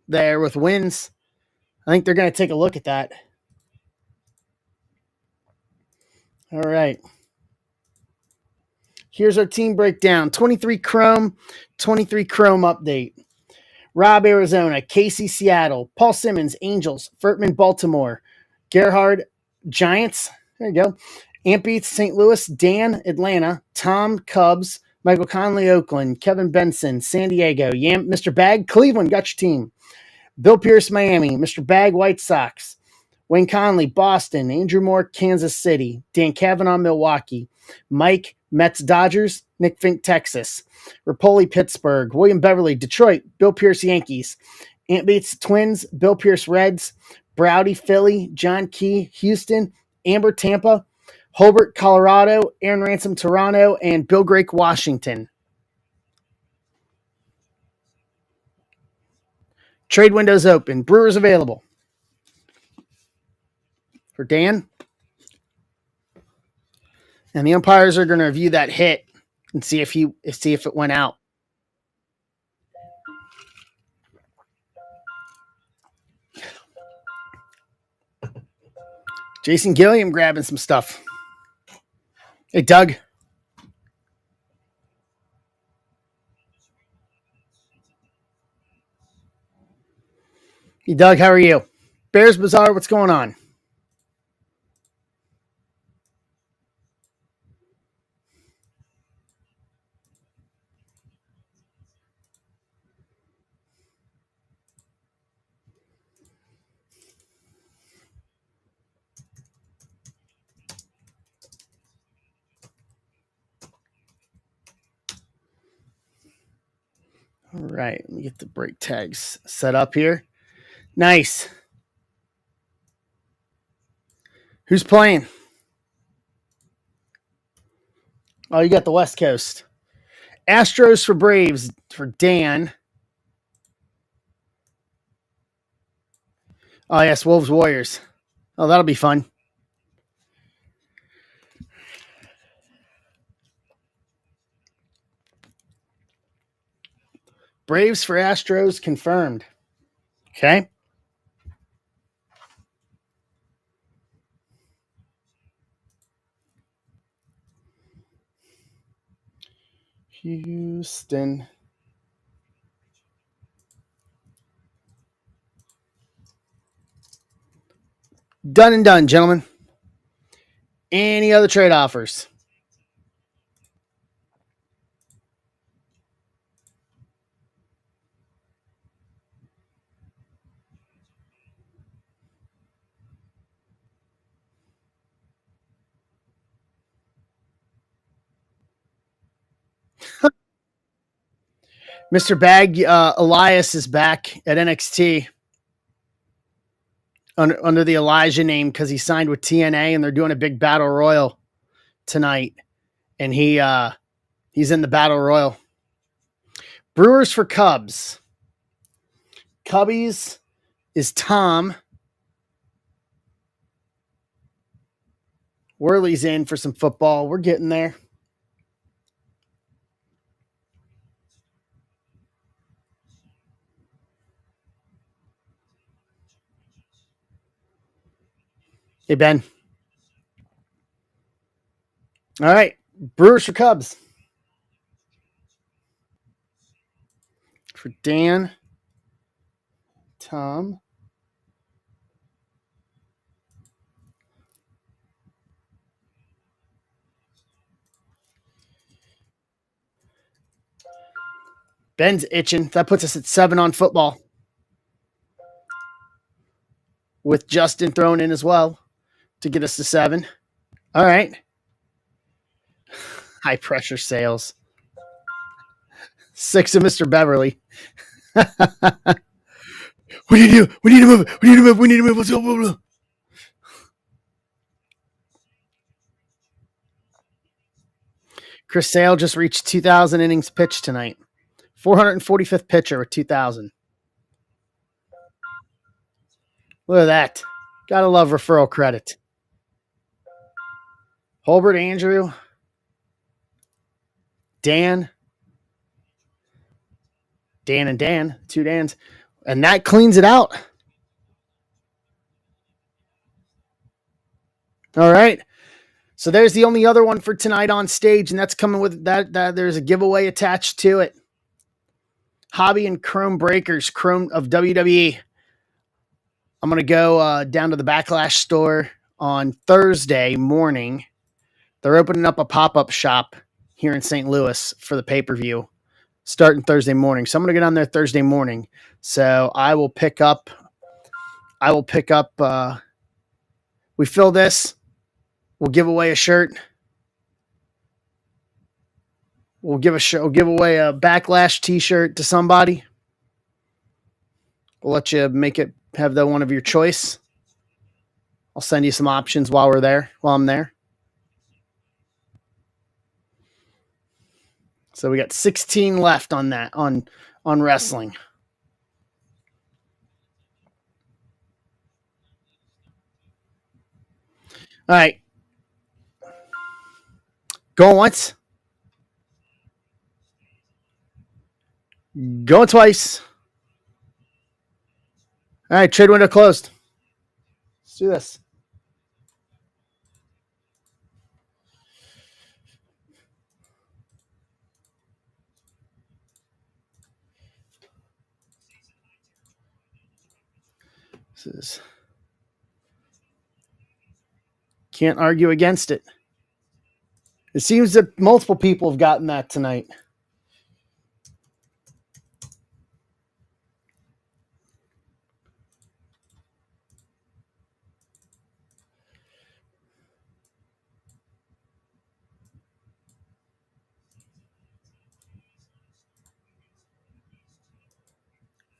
there with wins. I think they're going to take a look at that. All right. Here's our team breakdown. 23 Chrome, 23 Chrome update. Rob, Arizona. Casey, Seattle. Paul Simmons, Angels. Furtman, Baltimore. Gerhard, Giants. There you go. Ampeats, St. Louis. Dan, Atlanta. Tom, Cubs. Michael Conley, Oakland. Kevin Benson, San Diego. Mr. Bag, Cleveland. Got your team. Bill Pierce, Miami. Mr. Bag, White Sox. Wayne Conley, Boston. Andrew Moore, Kansas City. Dan Cavanaugh, Milwaukee. Mike, Mets, Dodgers. Nick Fink, Texas. Rapoli, Pittsburgh. William Beverly, Detroit. Bill Pierce, Yankees. Ant Bates, Twins. Bill Pierce, Reds. Browdy, Philly. John Key, Houston. Amber, Tampa. Hobart, Colorado. Aaron Ransom, Toronto. And Bill Grake, Washington. Trade windows open. Brewers available. For Dan. And the umpires are going to review that hit and see if it went out. Jason Gilliam grabbing some stuff. Hey, Doug. Hey, Doug, how are you? Bears Bazaar, what's going on? All right, let me get the break tags set up here. Nice. Who's playing? Oh, you got the West Coast. Astros for Braves for Dan. Oh, yes, Wolves Warriors. Oh, that'll be fun. Braves for Astros confirmed. Okay. Houston. Done and done, gentlemen. Any other trade offers? Mr. Bag, Elias is back at NXT under the Elijah name because he signed with TNA and they're doing a big battle royal tonight, and he's in the battle royal. Brewers for Cubs. Cubbies is Tom. Worley's in for some football. We're getting there. Hey, Ben. All right. Brewers for Cubs. For Dan, Tom. Ben's itching. That puts us at 7 on football. With Justin thrown in as well to get us to 7. All right. High pressure sales. 6 of Mr. Beverly. We need to do. We need to move. We need to move. We need to move. Let's go. Chris Sale just reached 2,000 innings pitched tonight. 445th pitcher with 2,000. Look at that. Gotta love referral credit. Holbert, Andrew, Dan, and Dan, 2 Dans. And that cleans it out. All right. So there's the only other one for tonight on stage, and that's coming with that there's a giveaway attached to it. Hobby and Chrome Breakers, Chrome of WWE. I'm going to go down to the Backlash store on Thursday morning. They're opening up a pop-up shop here in St. Louis for the pay-per-view starting Thursday morning. So I'm going to get on there Thursday morning. So I will pick up, we fill this. We'll give away a shirt. We'll give away a Backlash t-shirt to somebody. We'll let you have the one of your choice. I'll send you some options while I'm there. So we got 16 left on that on wrestling. All right. Going once. Going twice. All right, trade window closed. Let's do this. Can't argue against it. It seems that multiple people have gotten that tonight.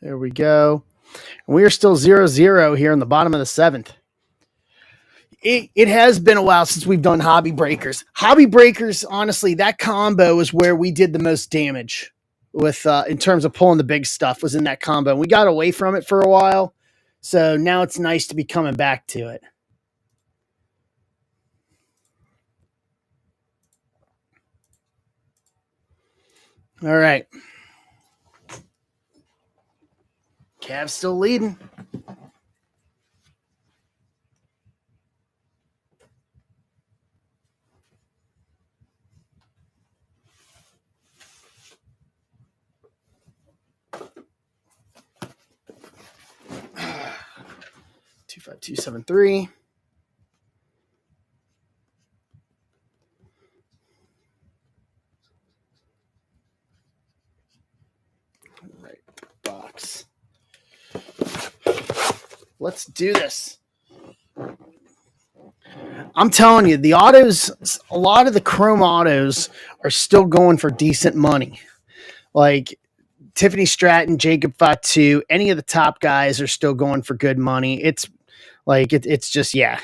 There we go. And we are still 0-0 here in the bottom of the 7th. It has been a while since we've done Hobby Breakers. Hobby Breakers, honestly, that combo is where we did the most damage with in terms of pulling the big stuff, was in that combo. We got away from it for a while, so now it's nice to be coming back to it. All right. Cavs still leading. Two five two 7-3. Right box. Let's do this. I'm telling you, the autos, a lot of the chrome autos are still going for decent money. Like Tiffany Stratton, Jacob Fatu, any of the top guys are still going for good money. It's like, it's just, yeah.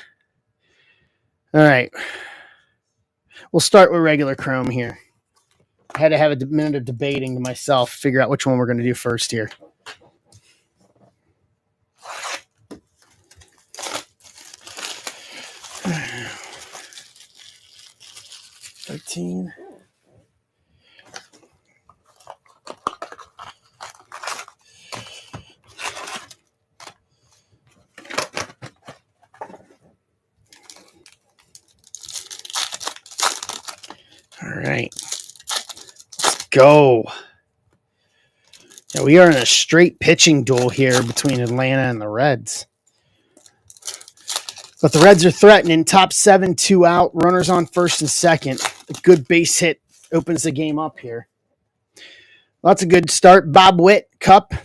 All right. We'll start with regular chrome here. I had to have a minute of debating to myself, figure out which one we're going to do first here. $13. All right. Let's go. Yeah, we are in a straight pitching duel here between Atlanta and the Reds. But the Reds are threatening. Top 7, 2 out. Runners on first and second. A good base hit opens the game up here. That's a good start. Bob Witt, Cup.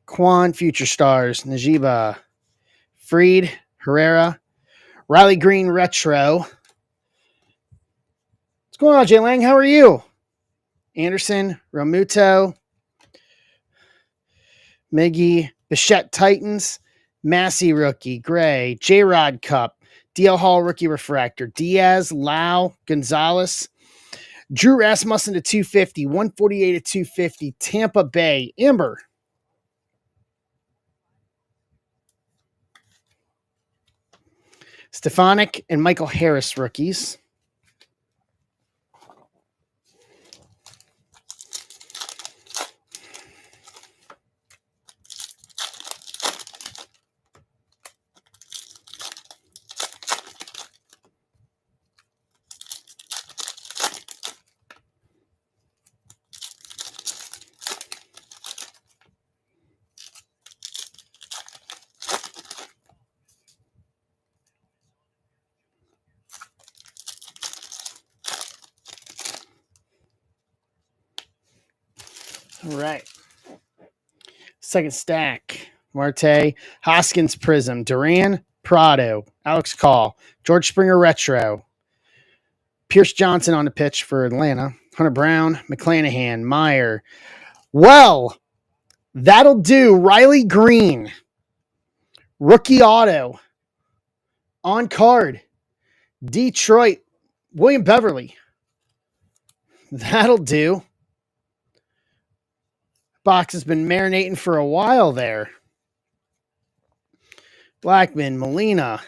Quan, Future Stars. Najiba. Freed, Herrera. Riley Green, Retro. What's going on, Jay Lang? How are you? Anderson, Romuto. Miggy, Bichette Titans. Massey rookie, Gray, J-Rod Cup, DL Hall rookie refractor, Diaz, Lau, Gonzalez, Drew Rasmussen to 250, 148 to 250, Tampa Bay, Amber. Stefanik and Michael Harris rookies. All right. Second stack. Marte, Hoskins Prism, Duran, Prado, Alex Call, George Springer Retro, Pierce Johnson on the pitch for Atlanta, Hunter Brown, McClanahan, Meyer. Well, that'll do. Riley Green, rookie auto, on card, Detroit, William Beverly. That'll do. Box has been marinating for a while there. Blackman, Molina,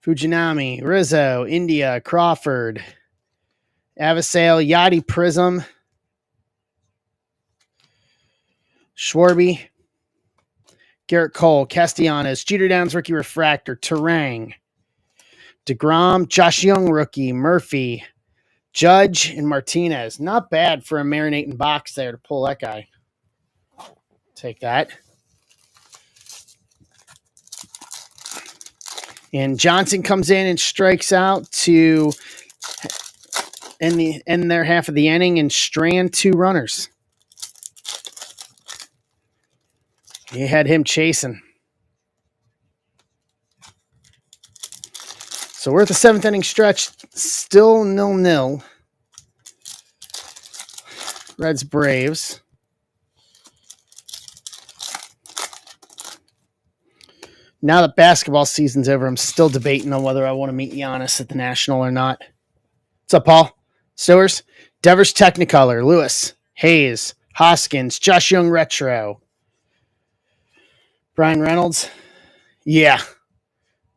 Fujinami, Rizzo, India, Crawford, Avasale, Yachty Prism, Schwarby, Garrett Cole, Castellanos, Jeter Downs rookie refractor, Terang, DeGrom, Josh Young rookie, Murphy, Judge, and Martinez. Not bad for a marinating box there to pull that guy. Take that. And Johnson comes in and strikes out to end their half of the inning and strand 2 runners. He had him chasing. So we're at the 7th inning stretch, still 0-0. Reds Braves. Now that basketball season's over, I'm still debating on whether I want to meet Giannis at the National or not. What's up, Paul? Stowers? Devers Technicolor, Lewis, Hayes, Hoskins, Josh Young Retro, Brian Reynolds. Yeah.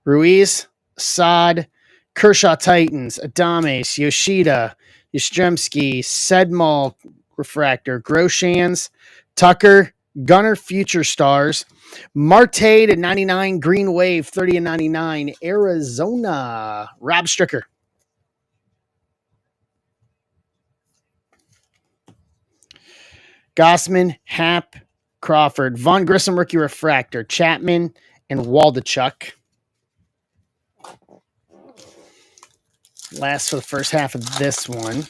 Ruiz, Assad, Kershaw Titans, Adames, Yoshida, Yastrzemski, Sedmal Refractor, Groshans, Tucker, Gunner Future Stars, Marte to 99, Green Wave 30 and 99, Arizona, Rob Stricker. Gossman, Happ, Crawford, Von Grissom Rookie Refractor, Chapman, and Waldachuk. Last for the first half of this one.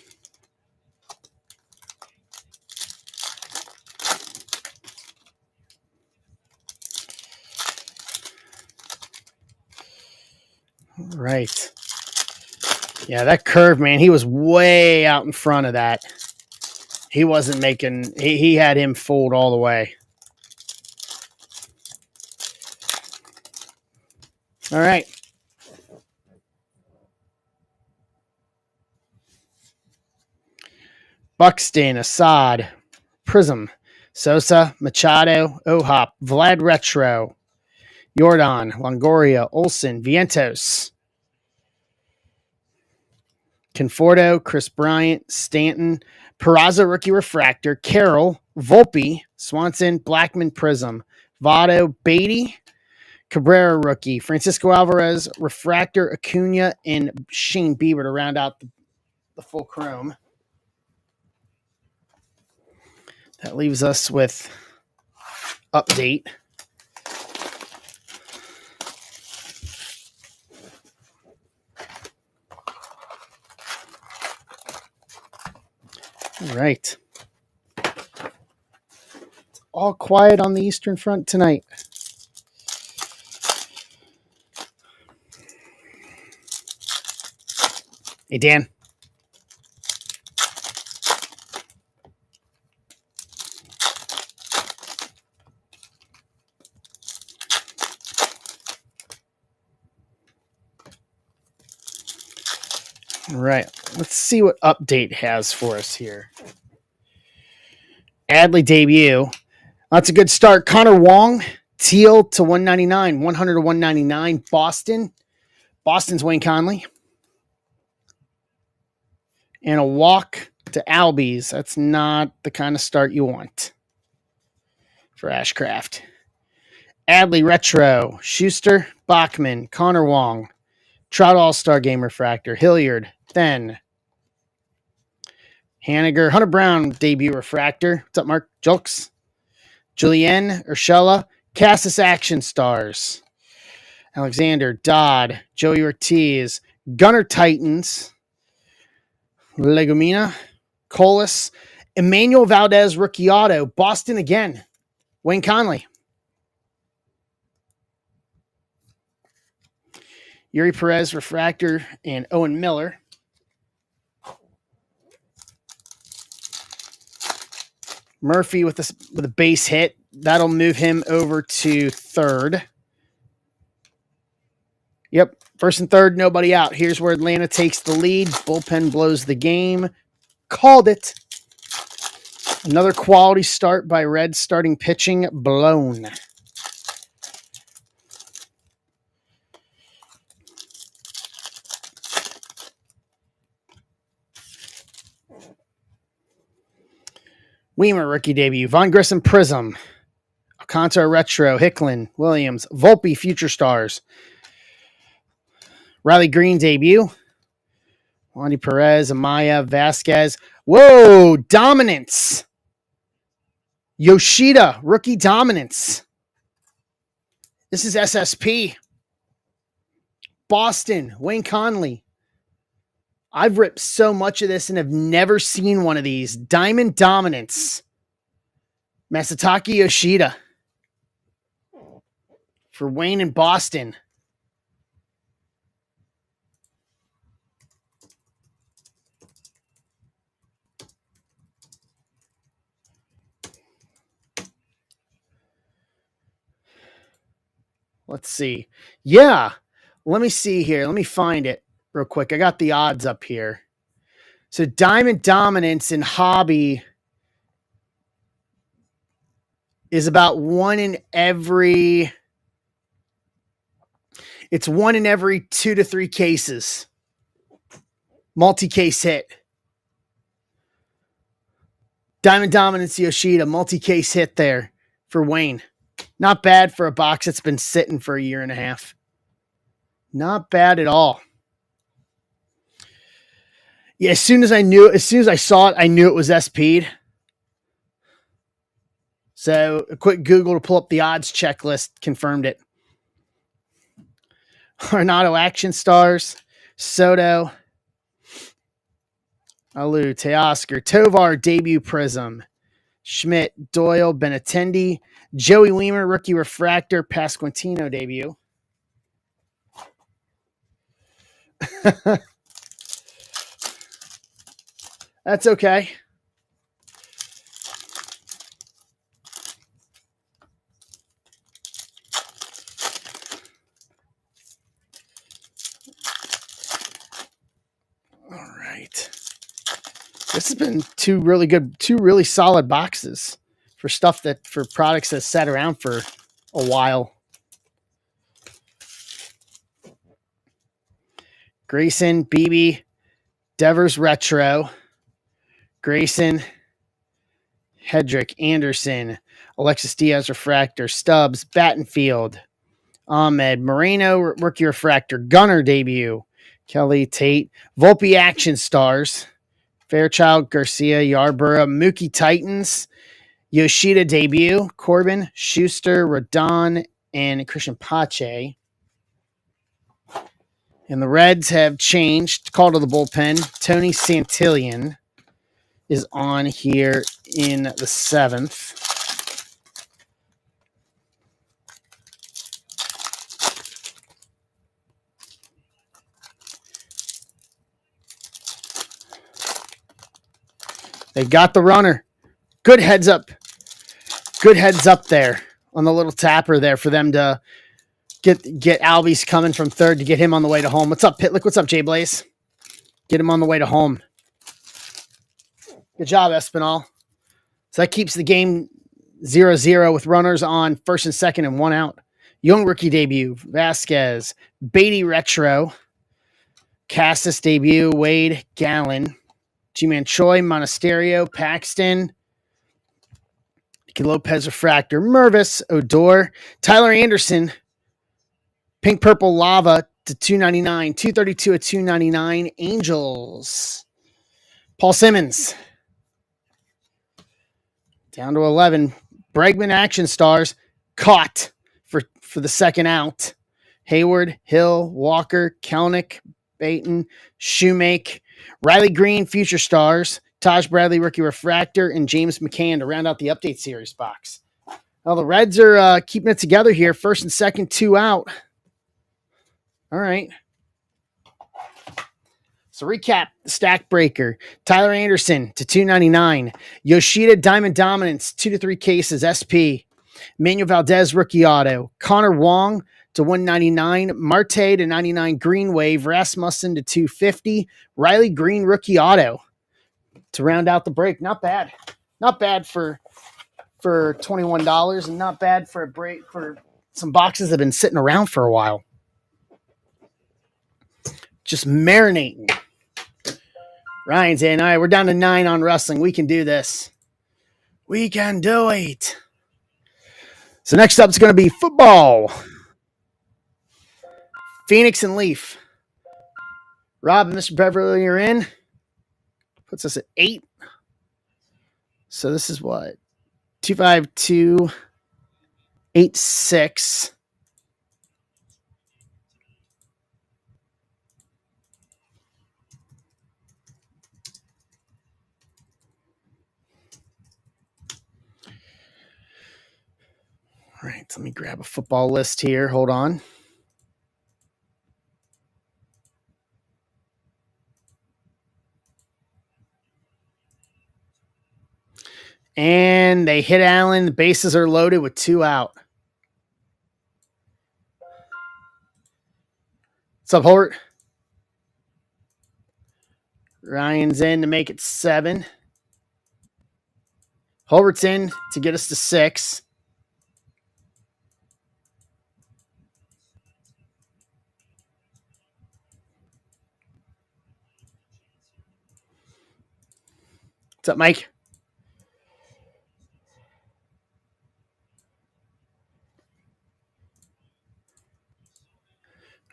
Right. Yeah, that curve, man, he was way out in front of that. He wasn't making, he had him fooled all the way. All right. Buxton, Assad, Prism, Sosa, Machado, Ohop, Vlad Retro, Jordan, Longoria, Olson, Vientos, Conforto, Chris Bryant, Stanton, Peraza Rookie Refractor, Carroll, Volpe, Swanson, Blackman Prism, Votto, Beatty, Cabrera Rookie, Francisco Alvarez, Refractor, Acuna, and Shane Bieber to round out the full chrome. That leaves us with update. All right. It's all quiet on the Eastern Front tonight. Hey, Dan. All right. Let's see what update has for us here. Adley debut. That's a good start. Connor Wong, Teal to 199, 100 to 199. Boston's Wayne Conley. And a walk to Albies. That's not the kind of start you want for Ashcraft. Adley Retro, Schuster, Bachman, Connor Wong, Trout All-Star Game Refractor, Hilliard, Then, Haniger, Hunter Brown debut refractor. What's up, Mark? Julks, Julienne, Urshela, Cassis Action Stars, Alexander, Dodd, Joey Ortiz, Gunner Titans, Legumina, Colas, Emmanuel Valdez, rookie auto, Boston again, Wayne Conley, Yuri Perez, refractor, and Owen Miller. Murphy with a base hit. That'll move him over to third. Yep, first and third, nobody out. Here's where Atlanta takes the lead. Bullpen blows the game. Called it. Another quality start by Reds starting pitching blown. Weimer rookie debut. Von Grissom Prism. Alcantara Retro. Hicklin. Williams. Volpe Future Stars. Riley Green debut. Wandy Perez. Amaya. Vasquez. Whoa! Dominance. Yoshida. Rookie dominance. This is SSP. Boston. Wayne Conley. I've ripped so much of this and have never seen one of these. Diamond Dominance. Masataka Yoshida. For Wayne and Boston. Let's see. Yeah. Let me see here. Let me find it real quick. I got the odds up here. So Diamond Dominance in hobby is about it's 2 to 3 cases. Multi-case hit. Diamond Dominance Yoshida, multi-case hit there for Wayne. Not bad for a box that's been sitting for a year and a half. Not bad at all. Yeah, as soon as I saw it, I knew it was SP'd. So a quick Google to pull up the odds checklist confirmed it. Arnado Action Stars, Soto, Alu, Teoscar, Tovar, Debut Prism, Schmidt, Doyle, Benatendi, Joey Weimer, Rookie Refractor, Pasquantino debut. That's okay. All right. This has been two really solid boxes for products that sat around for a while. Grayson, BB, Devers Retro, Grayson, Hedrick, Anderson, Alexis Diaz Refractor, Stubbs, Battenfield, Ahmed, Moreno, Rookie Refractor, Gunner debut, Kelly, Tate, Volpe Action Stars, Fairchild, Garcia, Yarborough, Mookie Titans, Yoshida debut, Corbin, Schuster, Rodon, and Christian Pache. And the Reds have changed. Call to the bullpen. Tony Santillan is on here in the 7th. They got the runner. Good heads up. Good heads up there on the little tapper there for them to get Albies coming from third to get him on the way to home. What's up, Pitlick? What's up, Jay Blaze? Get him on the way to home. Good job, Espinal. So that keeps the game 0-0 with runners on first and second and one out. Young rookie debut, Vasquez, Beatty Retro, Cassis debut, Wade, Gallen, G-Man Choi, Monasterio, Paxton, Lopez Refractor, Mervis, Odor, Tyler Anderson, Pink Purple Lava to 299, 232 at 299, Angels, Paul Simmons, down to 11, Bregman Action Stars, caught for the second out, Hayward, Hill, Walker, Kelnick, Baton, Shoemake, Riley Green, Future Stars, Taj Bradley, Rookie Refractor, and James McCann to round out the update series box. Well, the Reds are keeping it together here. First and second, two out. All right. So recap the stack breaker. Tyler Anderson to 299. Yoshida Diamond Dominance, 2 to 3 cases, SP. Manuel Valdez, rookie auto. Connor Wong to 199. Marte to 99. Green Wave. Rasmussen to 250. Riley Green, rookie auto to round out the break. Not bad. Not bad for $21 and not bad for a break for some boxes that have been sitting around for a while. Just marinating. Ryan saying, all right, we're down to 9 on wrestling. We can do this. We can do it. So next up is going to be football. Phoenix and Leaf. Rob and Mr. Beverly are in. Puts us at 8. So this is what? 25286. All right, let me grab a football list here. Hold on. And they hit Allen. The bases are loaded with 2 out. What's up, Hort? Ryan's in to make it 7. Holbert's in to get us to 6. What's up, Mike?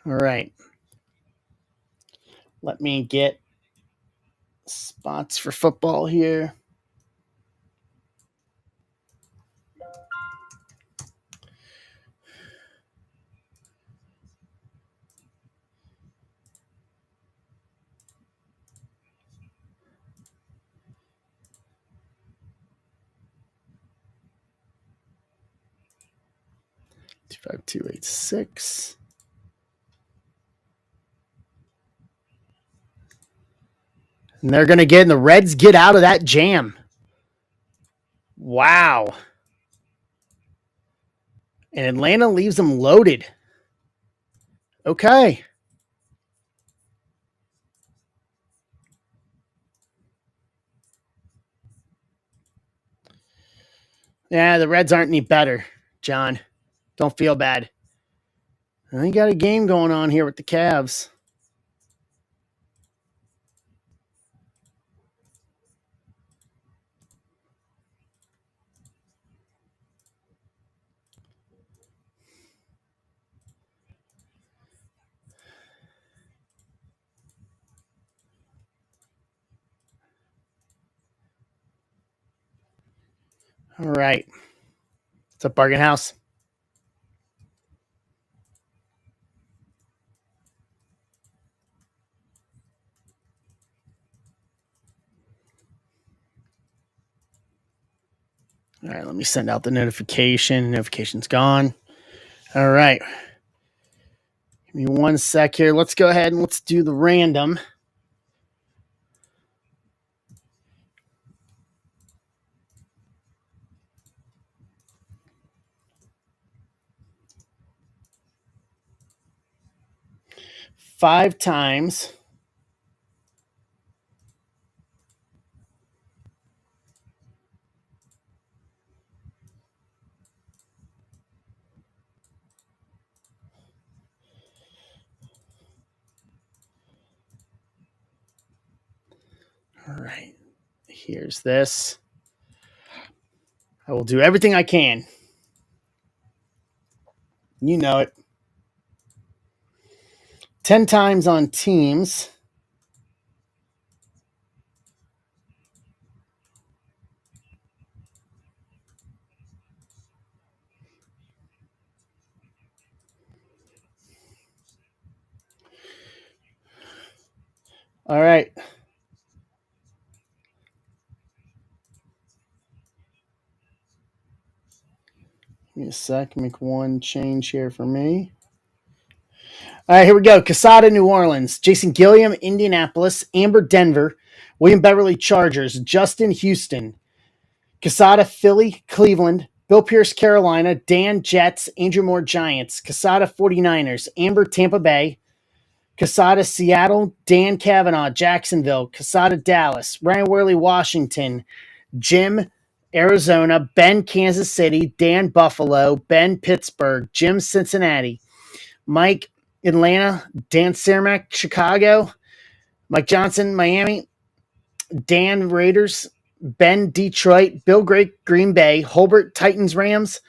All right. Let me get spots for football here. Two five two eight six. And they're going to get, and the Reds get out of that jam. Wow. And Atlanta leaves them loaded. Okay. Yeah, the Reds aren't any better, John. Don't feel bad. We got a game going on here with the Cavs. All right. What's up, Bargain House? All right, let me send out the notification. Notification's gone. All right. Give me 1 sec here. Let's go ahead and let's do the random. Five times. All right. Here's this. I will do everything I can. You know it. 10 times on teams. All right. Give me a sec. Make one change here for me. All right, here we go. Quesada, New Orleans. Jason Gilliam, Indianapolis. Amber, Denver. William Beverly, Chargers. Justin, Houston. Quesada, Philly, Cleveland. Bill Pierce, Carolina. Dan, Jets. Andrew Moore, Giants. Quesada, 49ers. Amber, Tampa Bay. Quesada, Seattle. Dan Kavanaugh, Jacksonville. Quesada, Dallas. Ryan Worley, Washington. Jim, Arizona. Ben, Kansas City. Dan, Buffalo. Ben, Pittsburgh. Jim, Cincinnati. Mike, Atlanta. Dan Cermak, Chicago. Mike Johnson, Miami. Dan, Raiders. Ben, Detroit. Bill Gray, Green Bay. Holbert, Titans, Rams.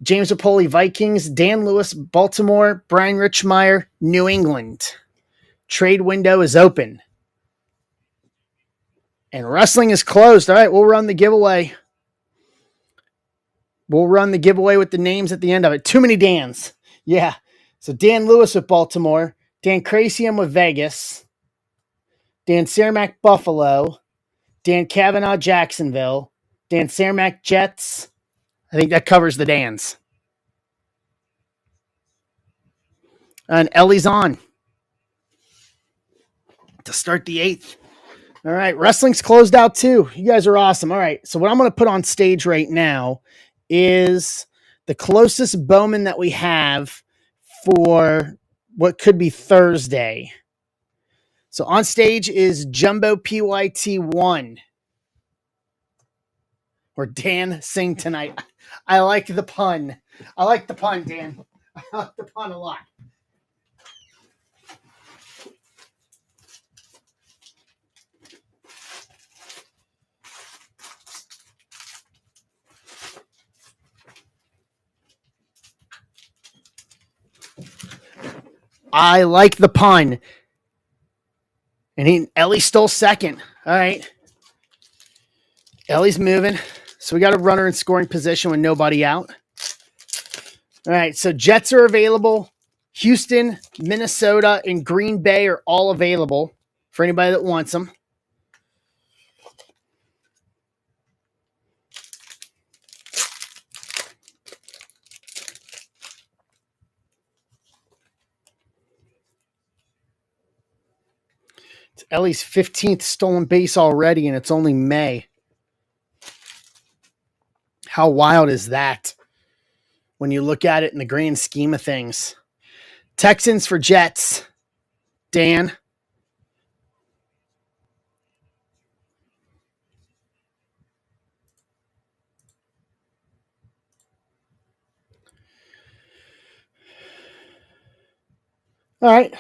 James Rapoli, Vikings. Dan Lewis, Baltimore. Brian Richmeyer, New England. Trade window is open. And wrestling is closed. All right, we'll run the giveaway. We'll run the giveaway with the names at the end of it. Too many Dans. Yeah. So Dan Lewis with Baltimore. Dan Crasium with Vegas. Dan Cermak, Buffalo. Dan Kavanaugh, Jacksonville. Dan Cermak, Jets. I think that covers the Dans. And Ellie's on to start the 8th. All right, wrestling's closed out too. You guys are awesome. All right, so what I'm going to put on stage right now is the closest Bowman that we have for what could be Thursday. So on stage is Jumbo PYT1. Or Dan Sing tonight. I like the pun. I like the pun, Dan. I like the pun a lot. I like the pun. And Ellie stole second. All right. Ellie's moving. So we got a runner in scoring position with nobody out. All right. So Jets are available. Houston, Minnesota, and Green Bay are all available for anybody that wants them. It's Ellie's 15th stolen base already, and it's only May. How wild is that when you look at it in the grand scheme of things? Texans for Jets. Dan. All right.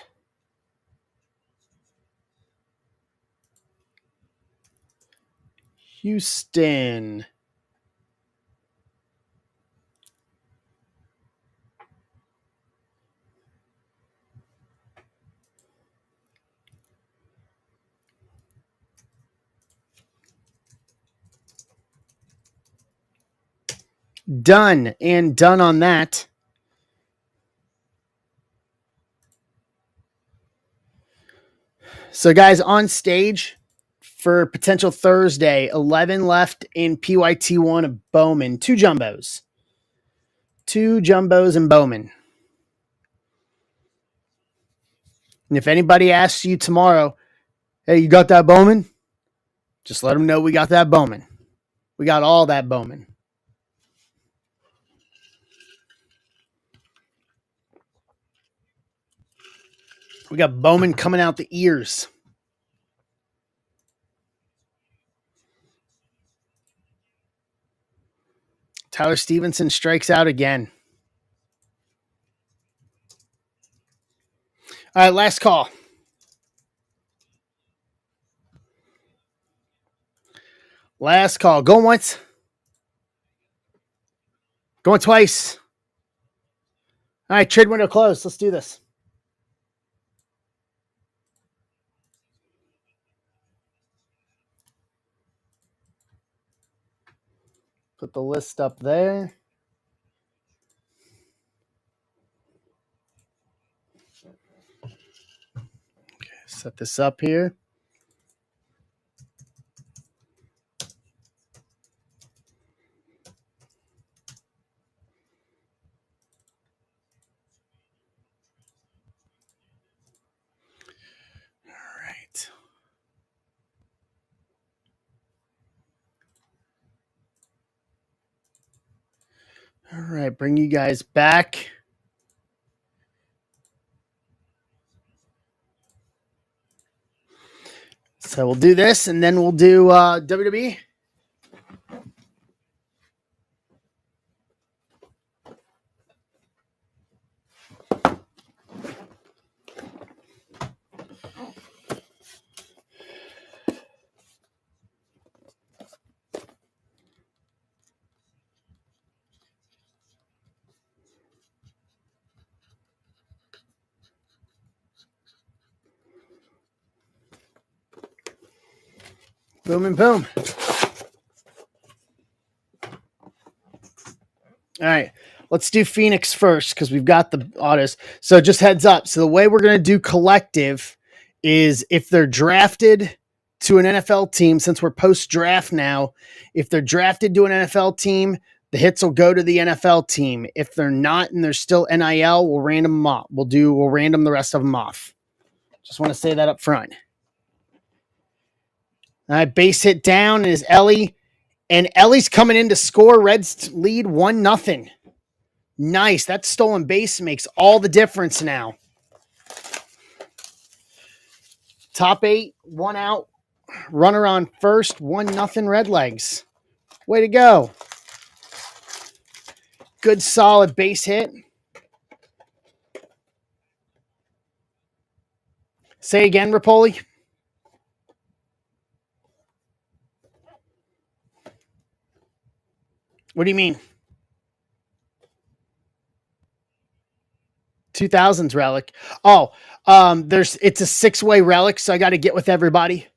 Houston. Done and done on that. So, guys, on stage for potential Thursday, 11 left in PYT1 of Bowman. Two jumbos and Bowman. And if anybody asks you tomorrow, hey, you got that Bowman? Just let them know we got that Bowman. We got all that Bowman. We got Bowman coming out the ears. Tyler Stevenson strikes out again. All right, last call. Last call. Going once. Going twice. All right, trade window closed. Let's do this. Put the list up there. Okay, set this up here. All right. All right, bring you guys back. So we'll do this, and then we'll do WWE. Boom and boom. All right, let's do Phoenix first because we've got the autos. So just heads up. So the way we're going to do collective is if they're drafted to an NFL team, since we're post-draft now, if they're drafted to an NFL team, the hits will go to the NFL team. If they're not and they're still NIL, we'll random them off. We'll random the rest of them off. Just want to say that up front. All right, base hit down is Ellie. And Ellie's coming in to score. Reds lead 1-0. Nice. That stolen base makes all the difference now. Top 8, 1 out. Runner on first, 1-0 Redlegs. Way to go. Good solid base hit. Say again, Rapoli. What do you mean? 2000s relic. Oh, it's a 6-way relic, so I got to get with everybody.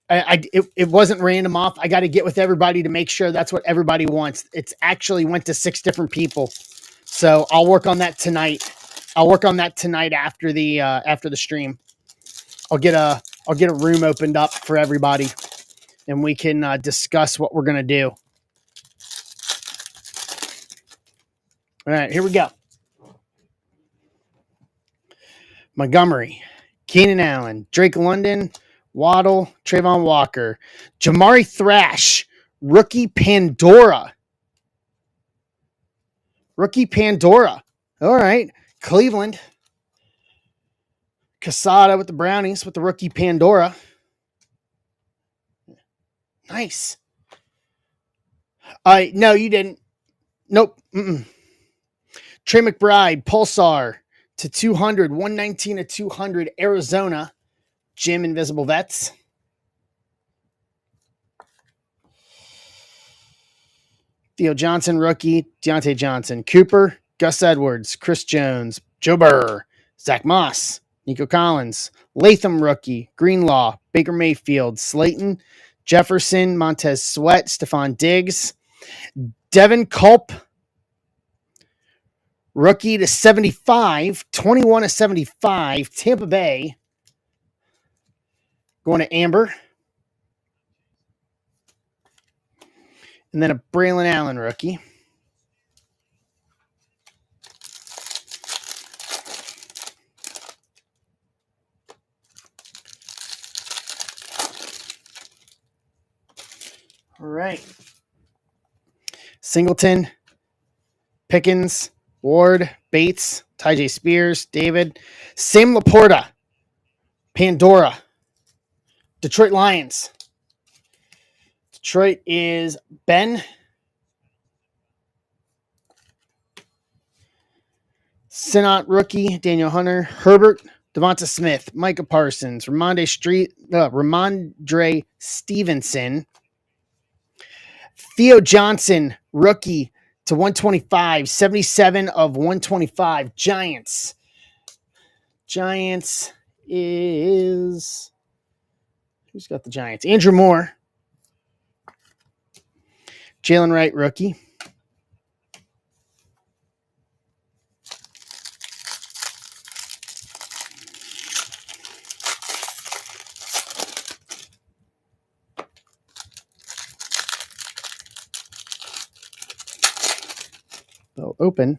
It wasn't random off. I got to get with everybody to make sure that's what everybody wants. It's actually went to 6 different people, so I'll work on that tonight. After the stream. I'll get a room opened up for everybody, and we can discuss what we're gonna do. All right, here we go. Montgomery, Keenan Allen, Drake London, Waddle, Trayvon Walker, Jamari Thrash, rookie Pandora. All right, Cleveland. Casada with the Brownies with the rookie Pandora. Nice. No, you didn't. Nope. Trey McBride, Pulsar to 200, 119 to 200, Arizona. Jim Invisible Vets. Theo Johnson, rookie. Deontay Johnson. Cooper, Gus Edwards, Chris Jones, Joe Burr, Zach Moss, Nico Collins, Latham, rookie. Greenlaw, Baker Mayfield, Slayton, Jefferson, Montez Sweat, Stephon Diggs, Devin Culp, rookie to 75, 21 to 75, Tampa Bay. Going to Amber. And then a Braylon Allen rookie. All right. Singleton, Pickens, Ward, Bates, Tyjae Spears, David, Sam Laporta, Pandora, Detroit Lions. Detroit is Ben, Sinnott rookie, Daniel Hunter, Herbert, Devonta Smith, Micah Parsons, Ramondre Stevenson, Theo Johnson, rookie to 125, 77 of 125. Giants is... Who's got the Giants? Andrew Moore. Jalen Wright, rookie. They'll open.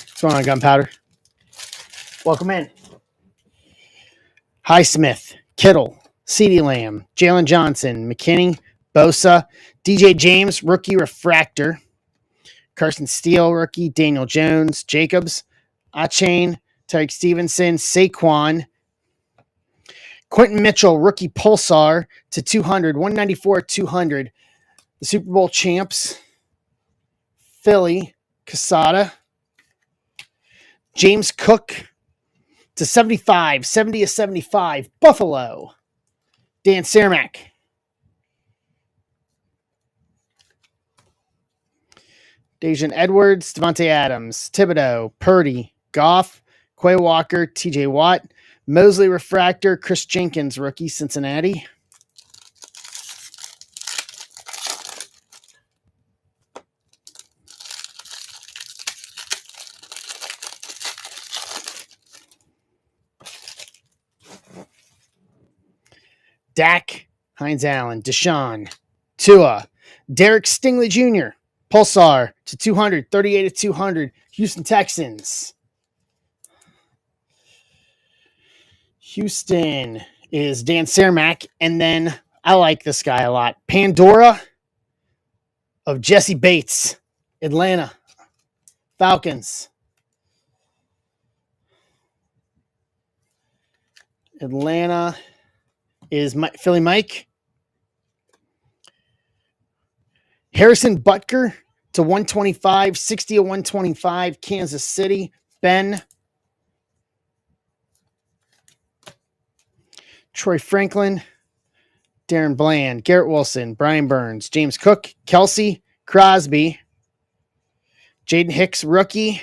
What's going on, Gunpowder? Welcome in. Highsmith, Kittle, CeeDee Lamb, Jalen Johnson, McKinney, Bosa, DJ James, rookie refractor, Carson Steele, rookie, Daniel Jones, Jacobs, Achane, Tyreek Stevenson, Saquon, Quentin Mitchell, rookie Pulsar to 200, 194, 200. The Super Bowl champs, Philly, Casada, James Cook to 75, 70 to 75, Buffalo, Dan Cermak. Dejan Edwards, Devontae Adams, Thibodeau, Purdy, Goff, Quay Walker, TJ Watt, Mosley refractor, Chris Jenkins, rookie, Cincinnati. Dak, Hines Allen, Deshaun, Tua, Derek Stingley Jr., Pulsar to 200, 38 to 200, Houston Texans. Houston is Dan Cermak, and then I like this guy a lot. Pandora of Jesse Bates, Atlanta Falcons. Atlanta is Philly Mike. Harrison Butker to 125, 60 to 125, Kansas City, Ben. Troy Franklin, Darren Bland, Garrett Wilson, Brian Burns, James Cook, Kelsey, Crosby, Jaden Hicks, rookie.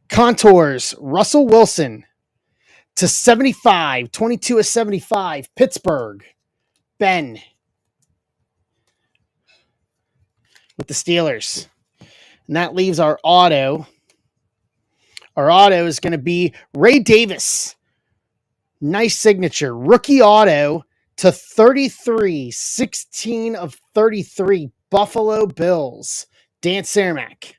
Contours, Russell Wilson to 75, 22 of 75, Pittsburgh, Ben with the Steelers. And that leaves our auto. Our auto is going to be Ray Davis. Nice signature. Rookie auto to 33, 16 of 33, Buffalo Bills. Dan Cermak.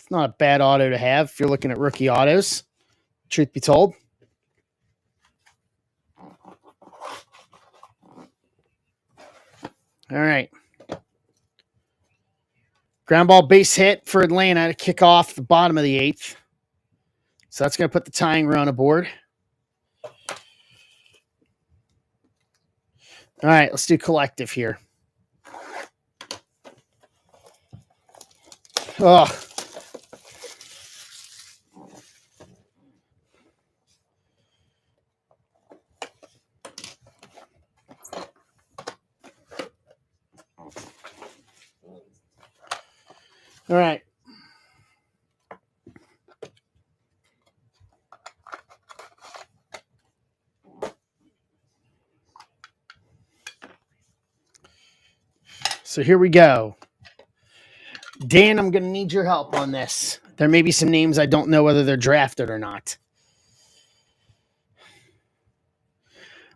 It's not a bad auto to have if you're looking at rookie autos, truth be told. All right. Ground ball base hit for Atlanta to kick off the bottom of the 8th. So that's going to put the tying run aboard. All right, let's do collective here. Oh. All right. So here we go. Dan, I'm going to need your help on this. There may be some names I don't know whether they're drafted or not.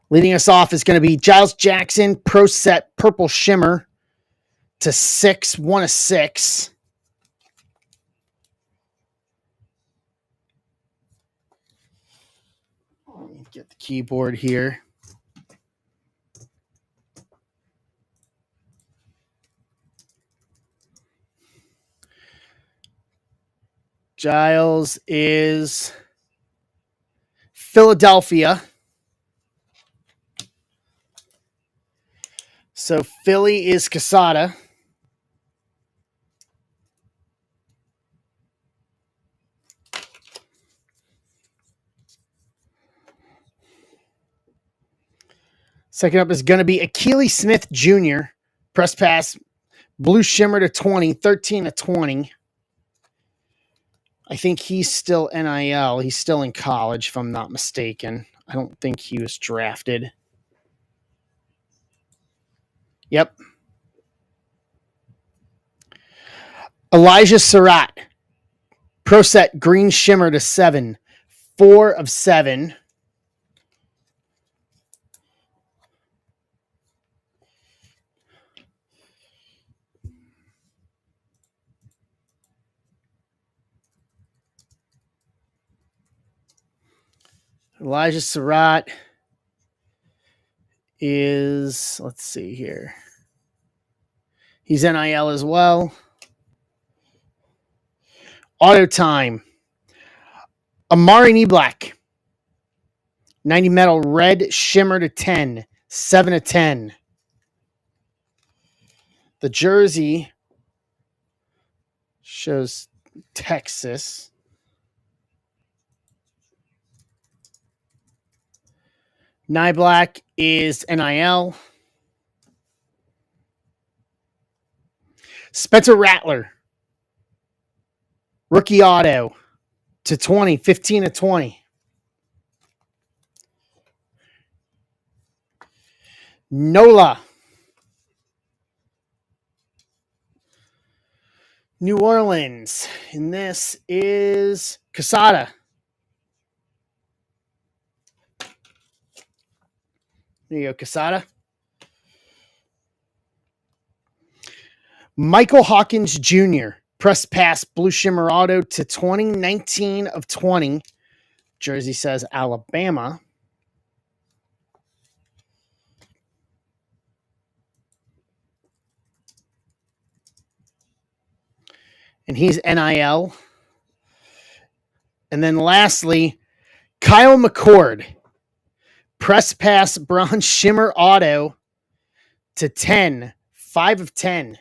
Leading us off is going to be Giles Jackson, Pro Set, Purple Shimmer to 6, 1 of 6. Let me get the keyboard here. Giles is Philadelphia. So Philly is Casada. Second up is going to be Akili Smith Jr. Press pass, Blue Shimmer to 20, 13 to 20. I think he's still NIL. He's still in college, if I'm not mistaken. I don't think he was drafted. Yep. Elijah Surratt. Pro Set Green Shimmer to 7. 4 of 7. Elijah Surratt is, let's see here. He's NIL as well. Auto time. Amari Neblack. 90 metal red shimmer to 10. 7 of 10. The jersey shows Texas. Neblack is NIL. Spencer Rattler. Rookie auto to 20. 15 of 20. Nola. New Orleans. And this is Casada. There you go, Casada. Michael Hawkins Jr. Press pass Blue Shimmer auto to 20. 19 of 20. Jersey says Alabama. And he's NIL. And then lastly, Kyle McCord, press pass bronze shimmer auto to 10, 5 of 10.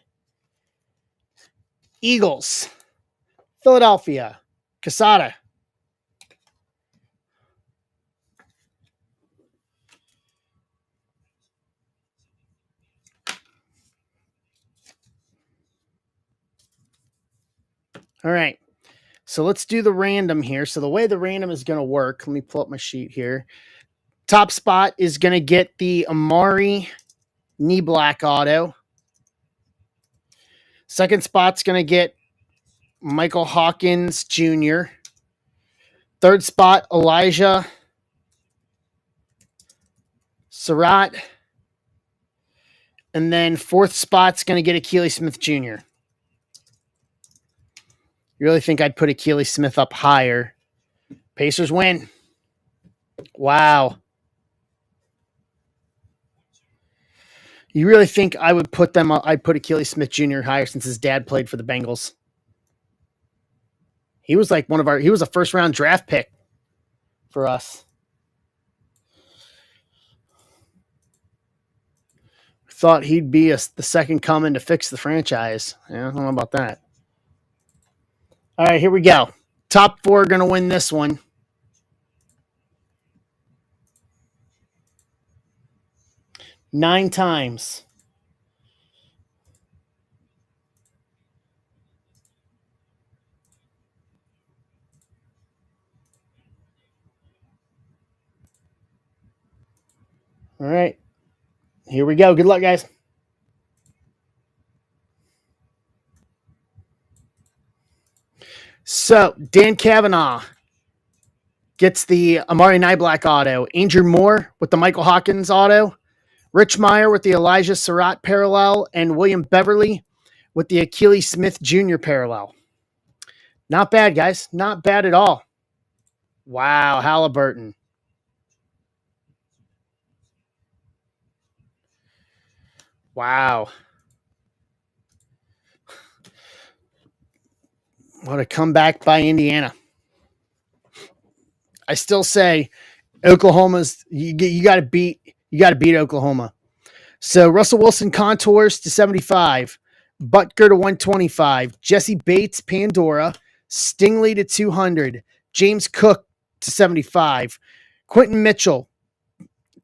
Eagles, Philadelphia, Casada. All right. So let's do the random here. So the way the random is going to work, let me pull up my sheet here. Top spot is going to get the Amari knee black auto. Second spot's going to get Michael Hawkins Jr. Third spot, Elijah Surratt. And then fourth spot's going to get Akili Smith Jr. You really think I'd put Akili Smith up higher? Pacers win. Wow. You really think I would put them? I'd put Akili Smith Jr. higher since his dad played for the Bengals. He was like he was a first round draft pick for us. Thought he'd be the second coming to fix the franchise. Yeah, I don't know about that. All right, here we go. Top four are going to win this one. Nine times. All right. Here we go. Good luck, guys. So, Dan Kavanaugh gets the Amari Niblack auto. Andrew Moore with the Michael Hawkins auto. Rich Meyer with the Elijah Surratt parallel. And William Beverly with the Akili Smith Jr. parallel. Not bad, guys. Not bad at all. Wow, Halliburton. Wow. What a comeback by Indiana. I still say Oklahoma's you got to beat Oklahoma. So Russell Wilson contours to 75, Butker to 125, Jesse Bates Pandora, Stingley to 200, James Cook to 75, Quentin Mitchell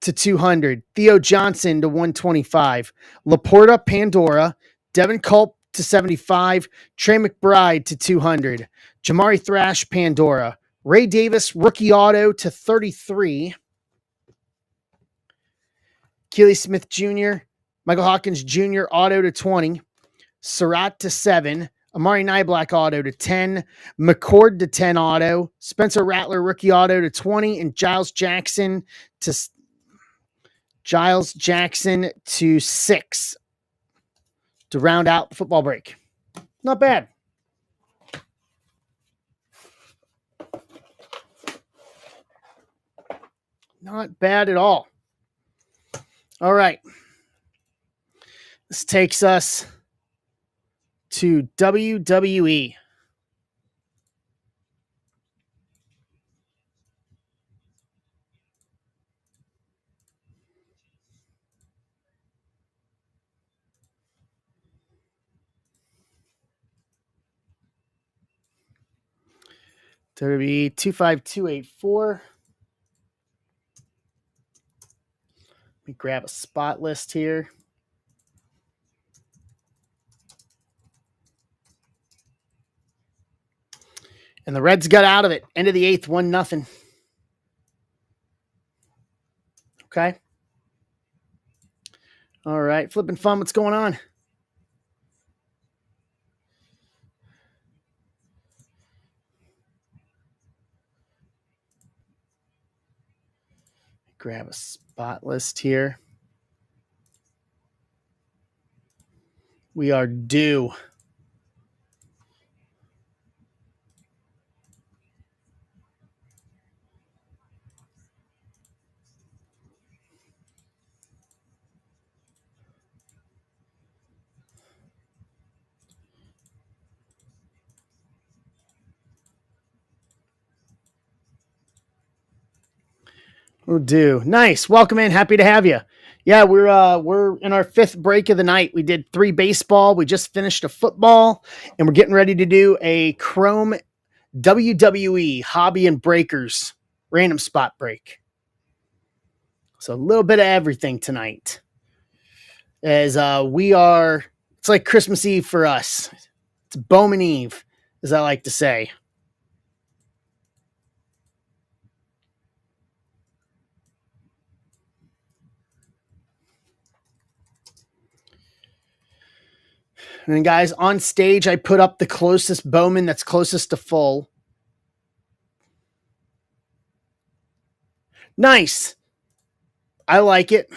to 200, Theo Johnson to 125, Laporta Pandora, Devin Culp to 75, Trey McBride to 200, Jamari Thrash Pandora, Ray Davis rookie auto to 33, Keely Smith Jr., Michael Hawkins Jr. auto to 20, Surratt to 7, Amari Niblack auto to 10, McCord to 10 auto, Spencer Rattler rookie auto to 20, and Giles Jackson to 6 to round out the football break. Not bad. Not bad at all. All right. This takes us to WWE. WWE 25284. Let me grab a spot list here. And the Reds got out of it. End of the 8th, 1-0. Okay. All right. Flipping fun. What's going on? Grab a spot list here. We are due. Oh, do nice. Welcome in. Happy to have you. Yeah, we're in our fifth break of the night. We did 3 baseball. We just finished a football, and we're getting ready to do a Chrome WWE Hobby and Breakers random spot break. So a little bit of everything tonight. As it's like Christmas Eve for us. It's Bowman Eve, as I like to say. And then, guys, on stage, I put up the closest Bowman that's closest to full. Nice. I like it.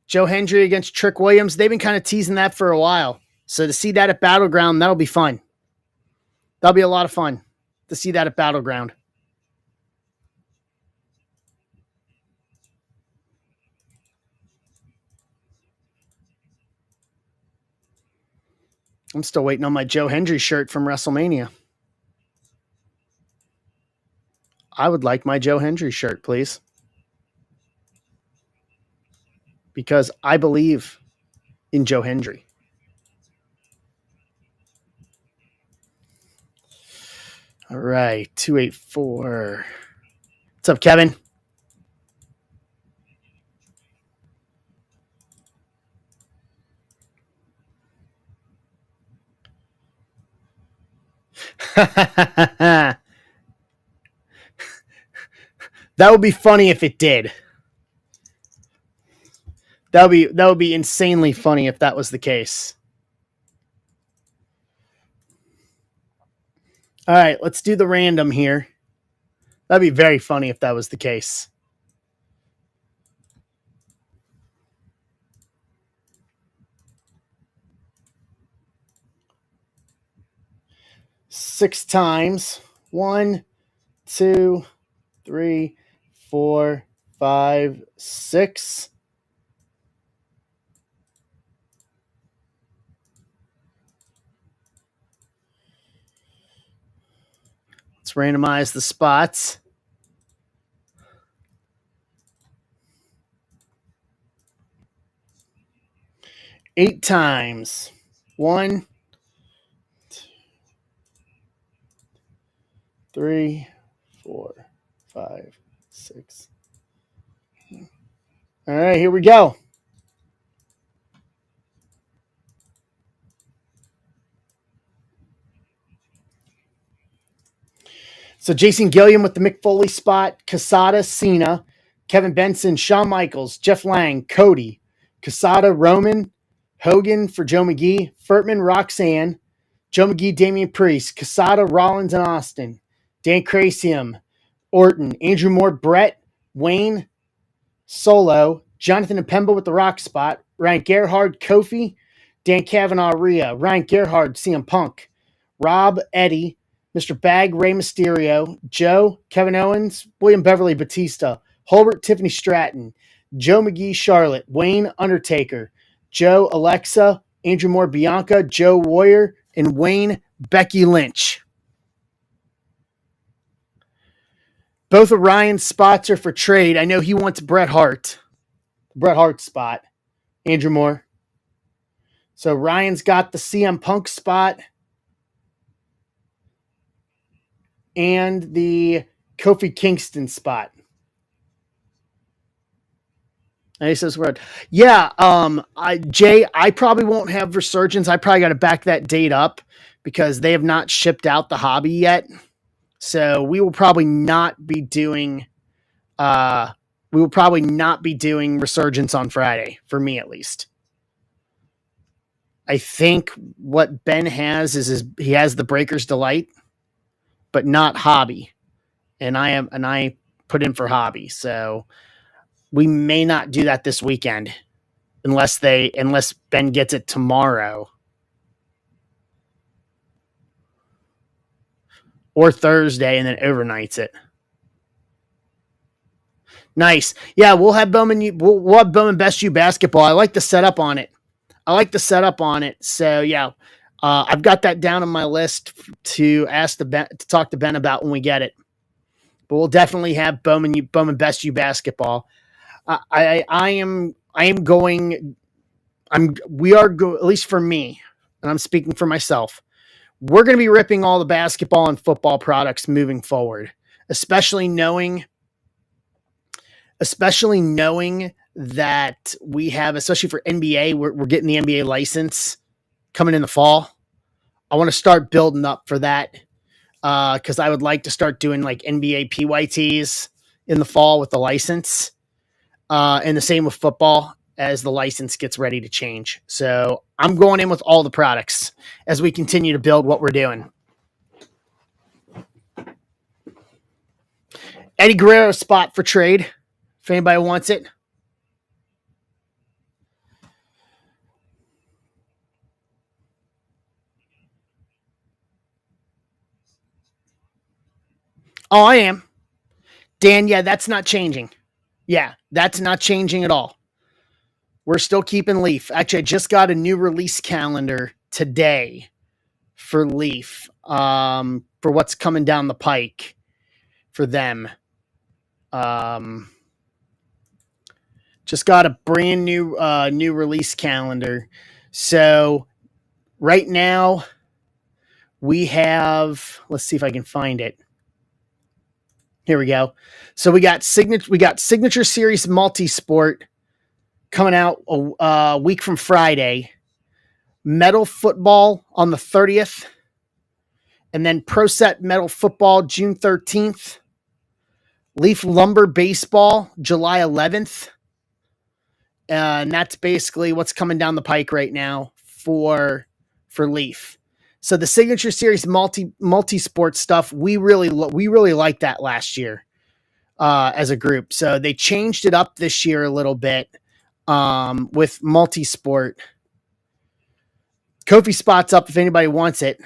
Joe Hendry against Trick Williams. They've been kind of teasing that for a while. So to see that at Battleground, that'll be fun. That'll be a lot of fun to see that at Battleground. I'm still waiting on my Joe Hendry shirt from WrestleMania. I would like my Joe Hendry shirt, please. Because I believe in Joe Hendry. All right, 284. What's up, Kevin? That would be funny if it did. That would be insanely funny if that was the case. All right, let's do the random here. That'd be very funny if that was the case. Six times. 1, 2, 3, 4, 5, 6. Let's randomize the spots. 8 times. 1, 2, 3, 4, 5, 6. All right, here we go. So Jason Gilliam with the Mick Foley spot, Casada, Cena, Kevin Benson, Shawn Michaels, Jeff Lang, Cody, Casada, Roman, Hogan for Joe McGee, Furtman, Roxanne, Joe McGee, Damian Priest, Casada, Rollins, and Austin, Dan Crasium, Orton, Andrew Moore, Brett, Wayne, Solo, Jonathan Impemba with the Rock spot, Ryan Gerhard, Kofi, Dan Kavanaugh, Rhea, Ryan Gerhard, CM Punk, Rob, Eddie, Mr. Bag, Rey Mysterio, Joe, Kevin Owens, William Beverly, Batista, Holbert, Tiffany Stratton, Joe McGee, Charlotte, Wayne, Undertaker, Joe, Alexa, Andrew Moore, Bianca, Joe Warrior, and Wayne, Becky Lynch. Both of Ryan's spots are for trade. I know he wants Bret Hart. Bret Hart spot. Andrew Moore. So Ryan's got the CM Punk spot and the Kofi Kingston spot. I says word. Yeah, Jay, I probably won't have Resurgence. I probably got to back that date up because they have not shipped out the hobby yet. So we will probably not be doing Resurgence on Friday, for me at least. I think what Ben has is he has the Breaker's Delight, but not Hobby. And I put in for Hobby. So we may not do that this weekend unless Ben gets it tomorrow or Thursday and then overnights it. Nice. Yeah, we'll have Bowman. We'll have Bowman Best U basketball. I like the setup on it. So yeah, I've got that down on my list to talk to Ben about when we get it. but we'll definitely have Bowman Best U basketball. At least for me, and I'm speaking for myself, we're going to be ripping all the basketball and football products moving forward, especially knowing that we have, especially for NBA, we're getting the NBA license coming in the fall. I want to start building up for that because I would like to start doing like NBA PYTs in the fall with the license, and the same with football as the license gets ready to change. So I'm going in with all the products as we continue to build what we're doing. Eddie Guerrero spot for trade, if anybody wants it. Oh, I am. Dan, yeah, that's not changing. Yeah, that's not changing at all. We're still keeping Leaf. Actually, I just got a new release calendar today for Leaf, for what's coming down the pike for them. Just got a brand new new release calendar. So right now we have, let's see if I can find it. Here we go. So we got Signature Series Multisport coming out a week from Friday. Metal Football on the 30th. And then Pro Set Metal Football June 13th. Leaf Lumber Baseball July 11th. And that's basically what's coming down the pike right now for Leaf. So the Signature Series multi-sport stuff, we really liked that last year as a group. So they changed it up this year a little bit with multi-sport. Kofi spot's up if anybody wants it.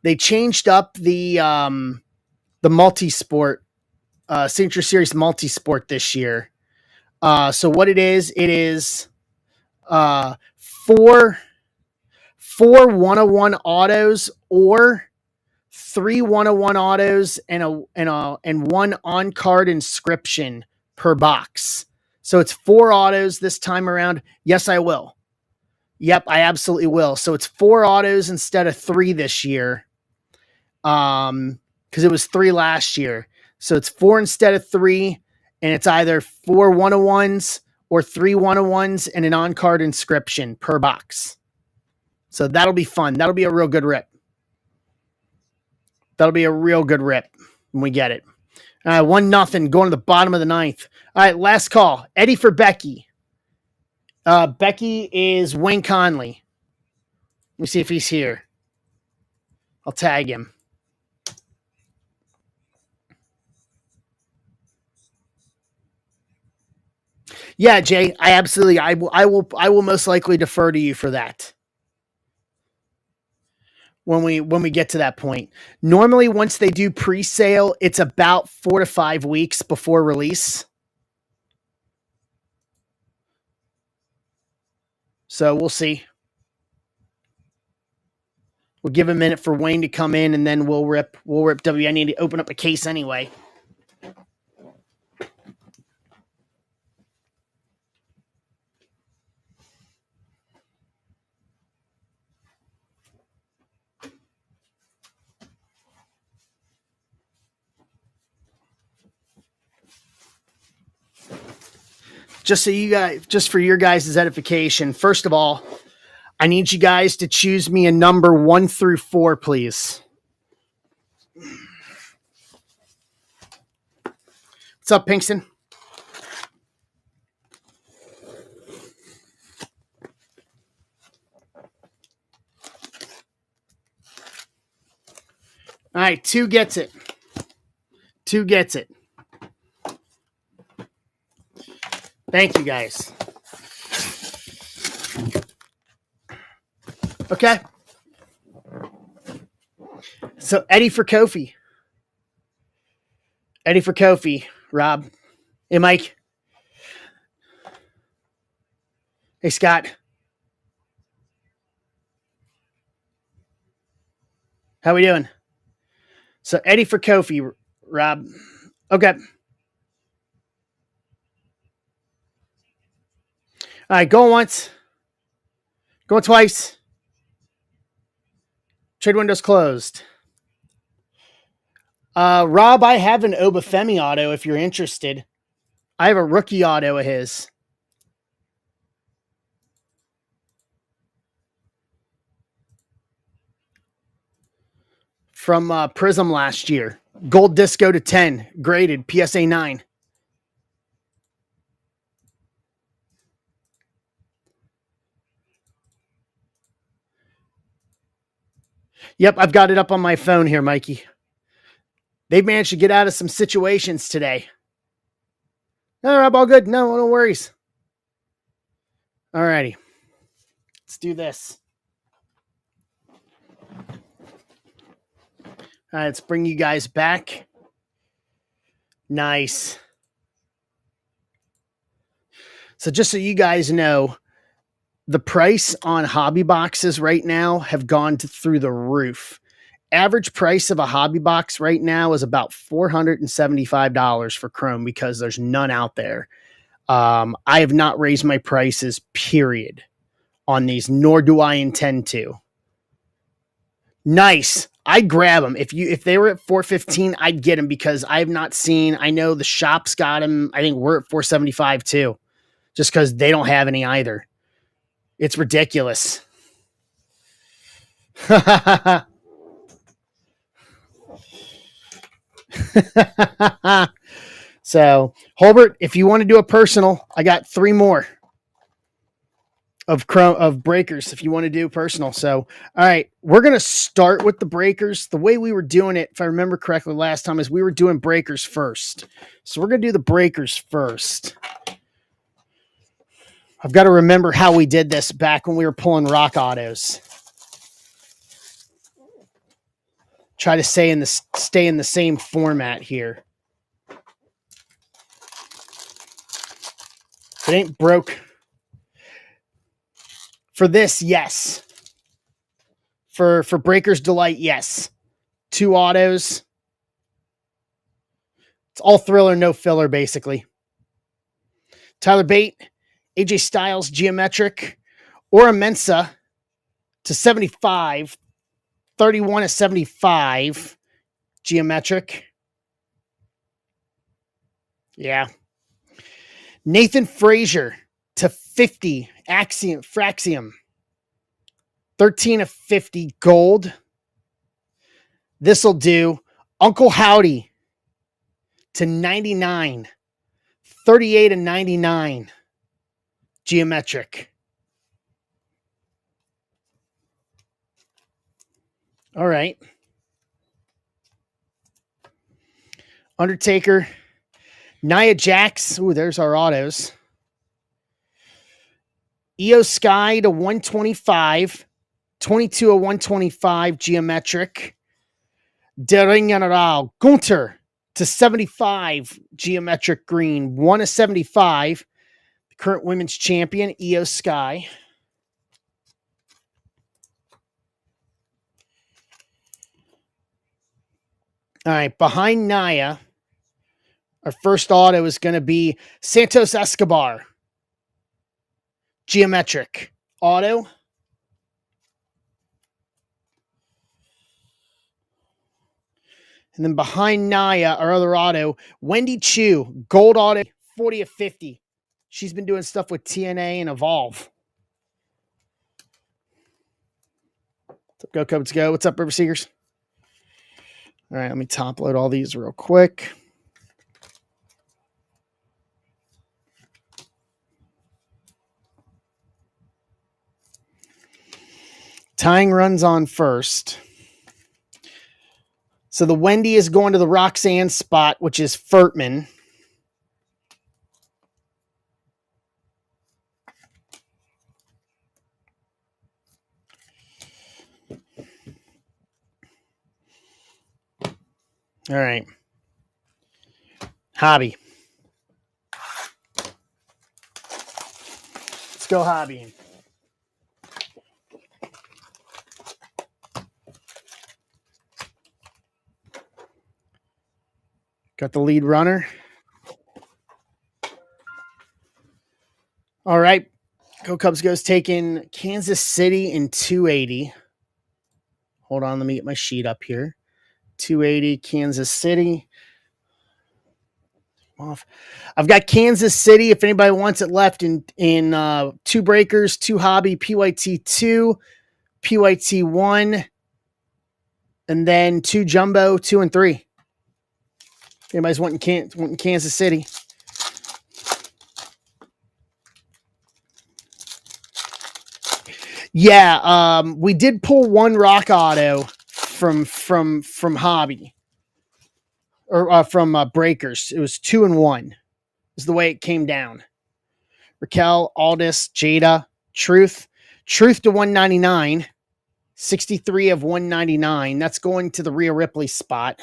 They changed up the multi-sport Signature Series multi-sport this year. So what it is four 101 autos or 3 101 autos and one on-card inscription per box. So it's 4 autos this time around. Yes, I will. Yep, I absolutely will. So it's 4 autos instead of 3 this year. Because it was 3 last year. So it's 4 instead of 3, and it's either 4 101s or 3 101s and an on-card inscription per box. So that'll be fun. That'll be a real good rip. That'll be a real good rip when we get it. All right, 1-0 going to the bottom of the 9th. All right, last call. Eddie for Becky. Becky is Wayne Conley. Let me see if he's here. I'll tag him. Yeah, Jay, I will most likely defer to you for that. When we get to that point. Normally once they do pre-sale, it's about 4 to 5 weeks before release. So we'll see. We'll give a minute for Wayne to come in, and then we'll rip W. I need to open up a case anyway. Just for your guys' edification, first of all, I need you guys to choose me a number 1 through 4, please. What's up, Pinkston? All right, 2 gets it. 2 gets it. Thank you, guys. Okay. So Eddie for Kofi. Eddie for Kofi. Rob. Hey, Mike. Hey, Scott. How we doing? So Eddie for Kofi, Rob. Okay. All right, going once, going twice. Trade window's closed. Rob, I have an Obafemi auto if you're interested. I have a rookie auto of his from Prism last year. Gold Disco to 10, graded, PSA 9. Yep, I've got it up on my phone here, Mikey. They've managed to get out of some situations today. No, Rob, all good. No worries. All righty. Let's do this. All right, let's bring you guys back. Nice. So just so you guys know, the price on hobby boxes right now have gone through the roof. Average price of a hobby box right now is about $475 for Chrome because there's none out there. I have not raised my prices, period, on these, nor do I intend to. Nice. I'd grab them. If they were at 415, I'd get them because I have not seen. I know the shops got them. I think we're at 475 too, just because they don't have any either. It's ridiculous. So, Holbert, if you want to do a personal, I got 3 more of breakers if you want to do personal. So, all right, we're going to start with the breakers. The way we were doing it, if I remember correctly last time, is we were doing breakers first. So, we're going to do the breakers first. I've got to remember how we did this back when we were pulling rock autos. Try to stay in the same format here. If it ain't broke. For this, yes. For Breaker's Delight, yes. 2 autos. It's all thriller, no filler, basically. Tyler Bate, AJ Styles, Geometric, Ora Mensa to 75, 31 to 75, Geometric. Yeah. Nathan Frazier to 50, Fraxium. 13 of 50, gold. This'll do. Uncle Howdy to 99, 38 and 99, Geometric. All right. Undertaker, Nia Jax. Ooh, there's our autos. EO Sky to 125, 22 of 125, Geometric. Dering General, Gunter to 75, Geometric Green. 1 of 75. The current women's champion, EO Sky. All right, behind Naya, our first auto is going to be Santos Escobar. Geometric. Auto. And then behind Naya, our other auto, Wendy Chu, gold auto, 40 of 50. She's been doing stuff with TNA and Evolve. What's up, Go Cubs Go? What's up, River Seekers? All right, let me top load all these real quick. Tying runs on first. So the Wendy is going to the Roxanne spot, which is Furtman. All right. Hobby. Let's go hobbying. Got the lead runner. All right. Go Cubs goes taking Kansas City in 280. Hold on, let me get my sheet up here. 280 Kansas City. Off. I've got Kansas City. If anybody wants it left in two breakers, two hobby, PYT 2, PYT 1, and then two jumbo 2 and 3. Anybody's wanting Kansas City. Yeah, we did pull one rock auto from hobby or from breakers. It was 2 and 1. Is the way it came down. Raquel, Aldis, Jada, Truth to 199, 63 of 199. That's going to the Rhea Ripley spot.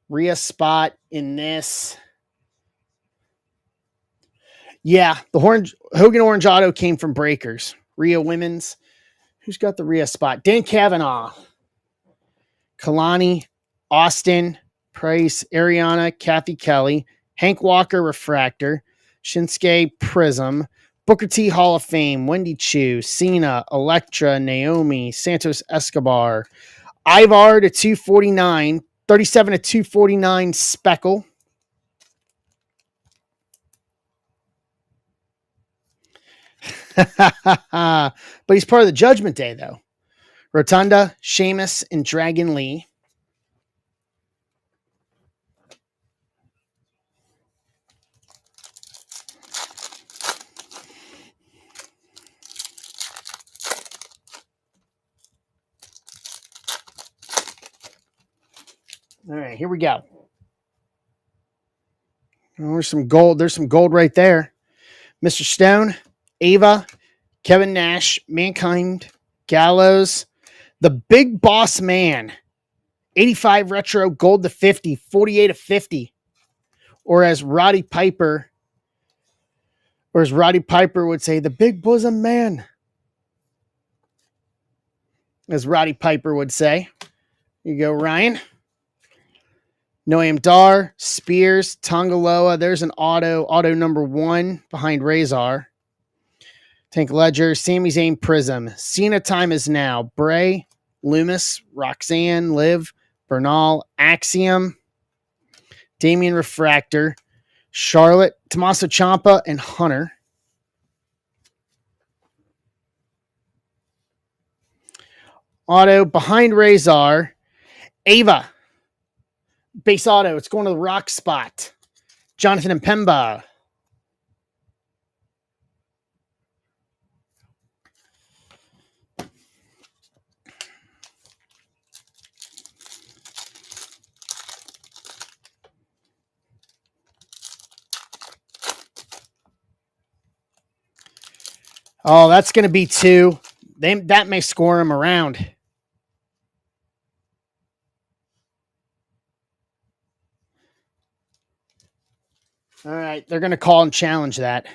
Rhea spot in this. Yeah, the Hogan Orange Auto came from breakers. Rhea Women's. Who's got the Rhea spot? Dan Kavanaugh. Kalani, Austin, Price, Ariana, Kathy Kelly, Hank Walker Refractor, Shinsuke Prism, Booker T Hall of Fame, Wendy Chu, Cena, Electra, Naomi, Santos Escobar, Ivar to 249, 37 to 249 Speckle. But he's part of the Judgment Day, though. Rotunda, Sheamus, and Dragon Lee. All right, here we go. Oh, there's some gold. There's some gold right there. Mr. Stone, Ava, Kevin Nash, Mankind, Gallows, the Big Boss Man, 85 retro, gold to 50, 48 to 50. Or as Roddy Piper would say, the Big Bosom Man. As Roddy Piper would say. Here you go, Ryan. Noam Dar, Spears, Tongaloa. There's an auto number 1 behind Razor. Tank Ledger, Sami Zayn Prism. Cena Time Is Now. Bray, Loomis, Roxanne, Liv, Bernal, Axiom, Damian Refractor, Charlotte, Tommaso Ciampa, and Hunter. Auto behind Razor. Ava. Base auto. It's going to the rock spot. Jonathan Mpemba. Oh, that's going to be 2. That may score him around. All right, they're going to call and challenge that.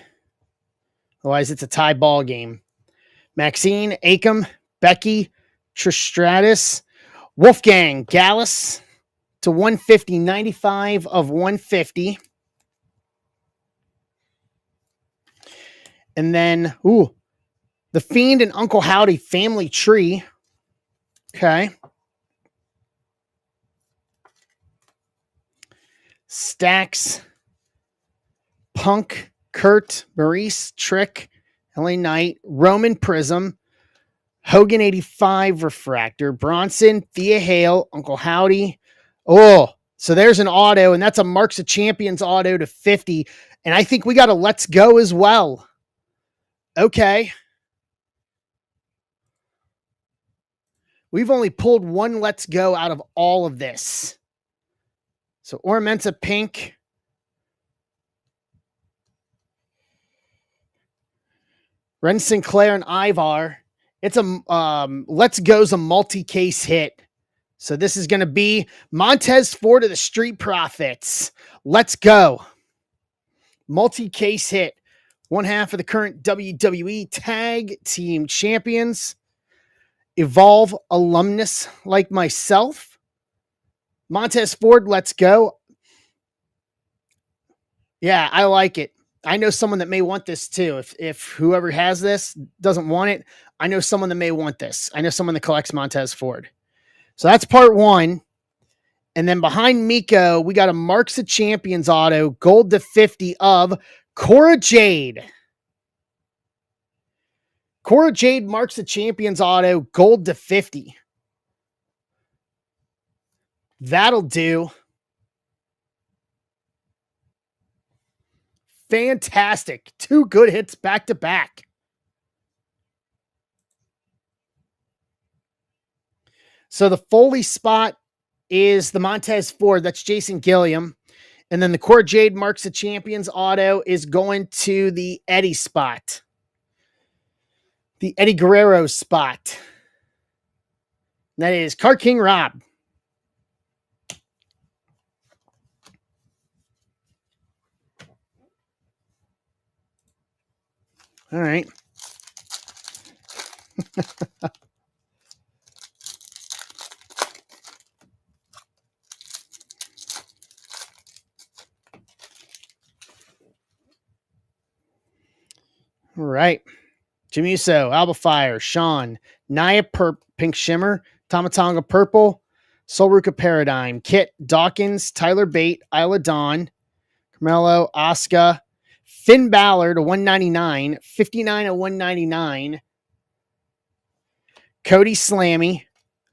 Otherwise, it's a tie ball game. Maxine, Akam, Becky, Tristratus, Wolfgang, Gallus to 150, 95 of 150. And then, the Fiend and Uncle Howdy family tree. Okay. Stacks, Punk, Kurt, Maurice, Trick, LA Knight, Roman Prism, Hogan 85 Refractor, Bronson, Thea Hale, Uncle Howdy. Oh, so there's an auto, and that's a Marks of Champions auto to 50. And I think we got a Let's Go as well. Okay. We've only pulled one Let's Go out of all of this. So Ormenta Pink. Ren Sinclair and Ivar. It's a Let's Go's a multi-case hit. So this is going to be Montez Ford of the Street Profits. Let's go. Multi-case hit. One half of the current WWE Tag Team Champions. Evolve alumnus like myself. Montez Ford, let's go. Yeah, I like it. I know someone that may want this too. If whoever has this doesn't want it, I know someone that may want this. I know someone that collects Montez Ford. So that's part one. And then behind Miko, we got a Marks of Champions auto, gold to 50 of Cora Jade. Cora Jade Marks of Champions auto, gold to 50. That'll do. Fantastic. 2 good hits back to back. So the Foley spot is the Montez Ford. That's Jason Gilliam. And then the Cora Jade Marks of Champions auto is going to the Eddie spot. The Eddie Guerrero spot. That is Card King Rob. All right. All right. Jamuso, Alba Fire, Sean, Naya Pink Shimmer, Tomatonga Purple, Solruka Paradigm, Kit, Dawkins, Tyler Bate, Isla Dawn, Carmelo, Asuka, Finn Balor to 199, 59 at 199, Cody Slammy,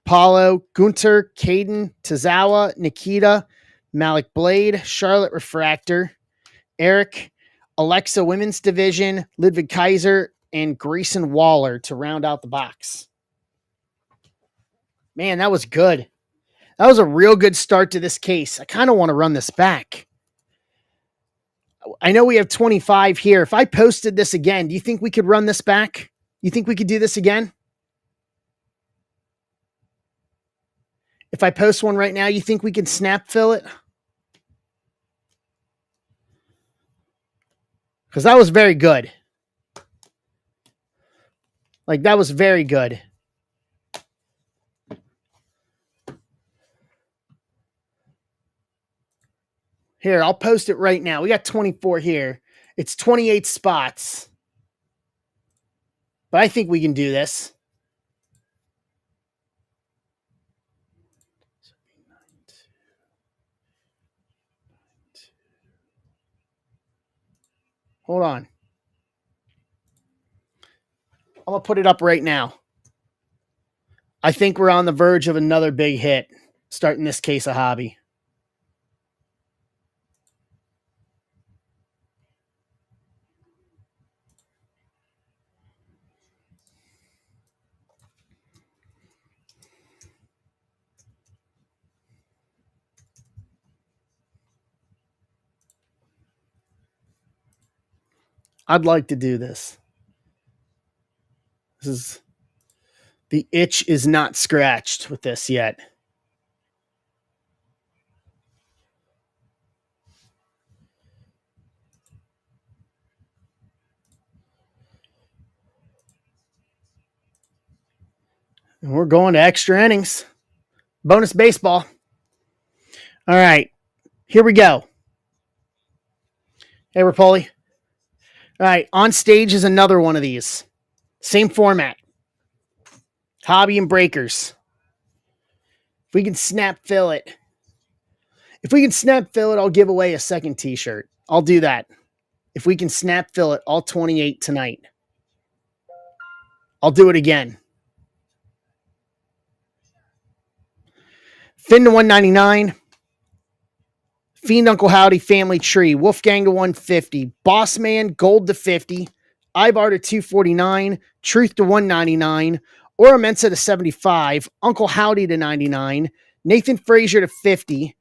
Paulo, Gunter, Caden, Tozawa, Nikita, Malik Blade, Charlotte Refractor, Eric, Alexa Women's Division, Ludwig Kaiser, and Grayson Waller to round out the box. Man, that was good. That was a real good start to this case. I kind of want to run this back. I know we have 25 here. If I posted this again, do you think we could run this back? You think we could do this again? If I post one right now, you think we can snap fill it? Because that was very good. Like, that was very good. Here, I'll post it right now. We got 24 here. It's 28 spots. But I think we can do this. Hold on. I'm going to put it up right now. I think we're on the verge of another big hit, starting this case of hobby. I'd like to do this. The itch is not scratched with this yet. And we're going to extra innings. Bonus baseball. All right. Here we go. Hey, Rapoli. All right. On stage is another one of these. Same format. Hobby and breakers. If we can snap fill it. I'll give away a second t-shirt. I'll do that. If we can snap fill it, all 28 tonight. I'll do it again. Finn to 199. Fiend Uncle Howdy Family Tree. Wolfgang to 150. Boss Man Gold to 50. Ivar to 249. Truth to 199. Ora Mensa to 75. Uncle Howdy to 99. Nathan Frazier to 50.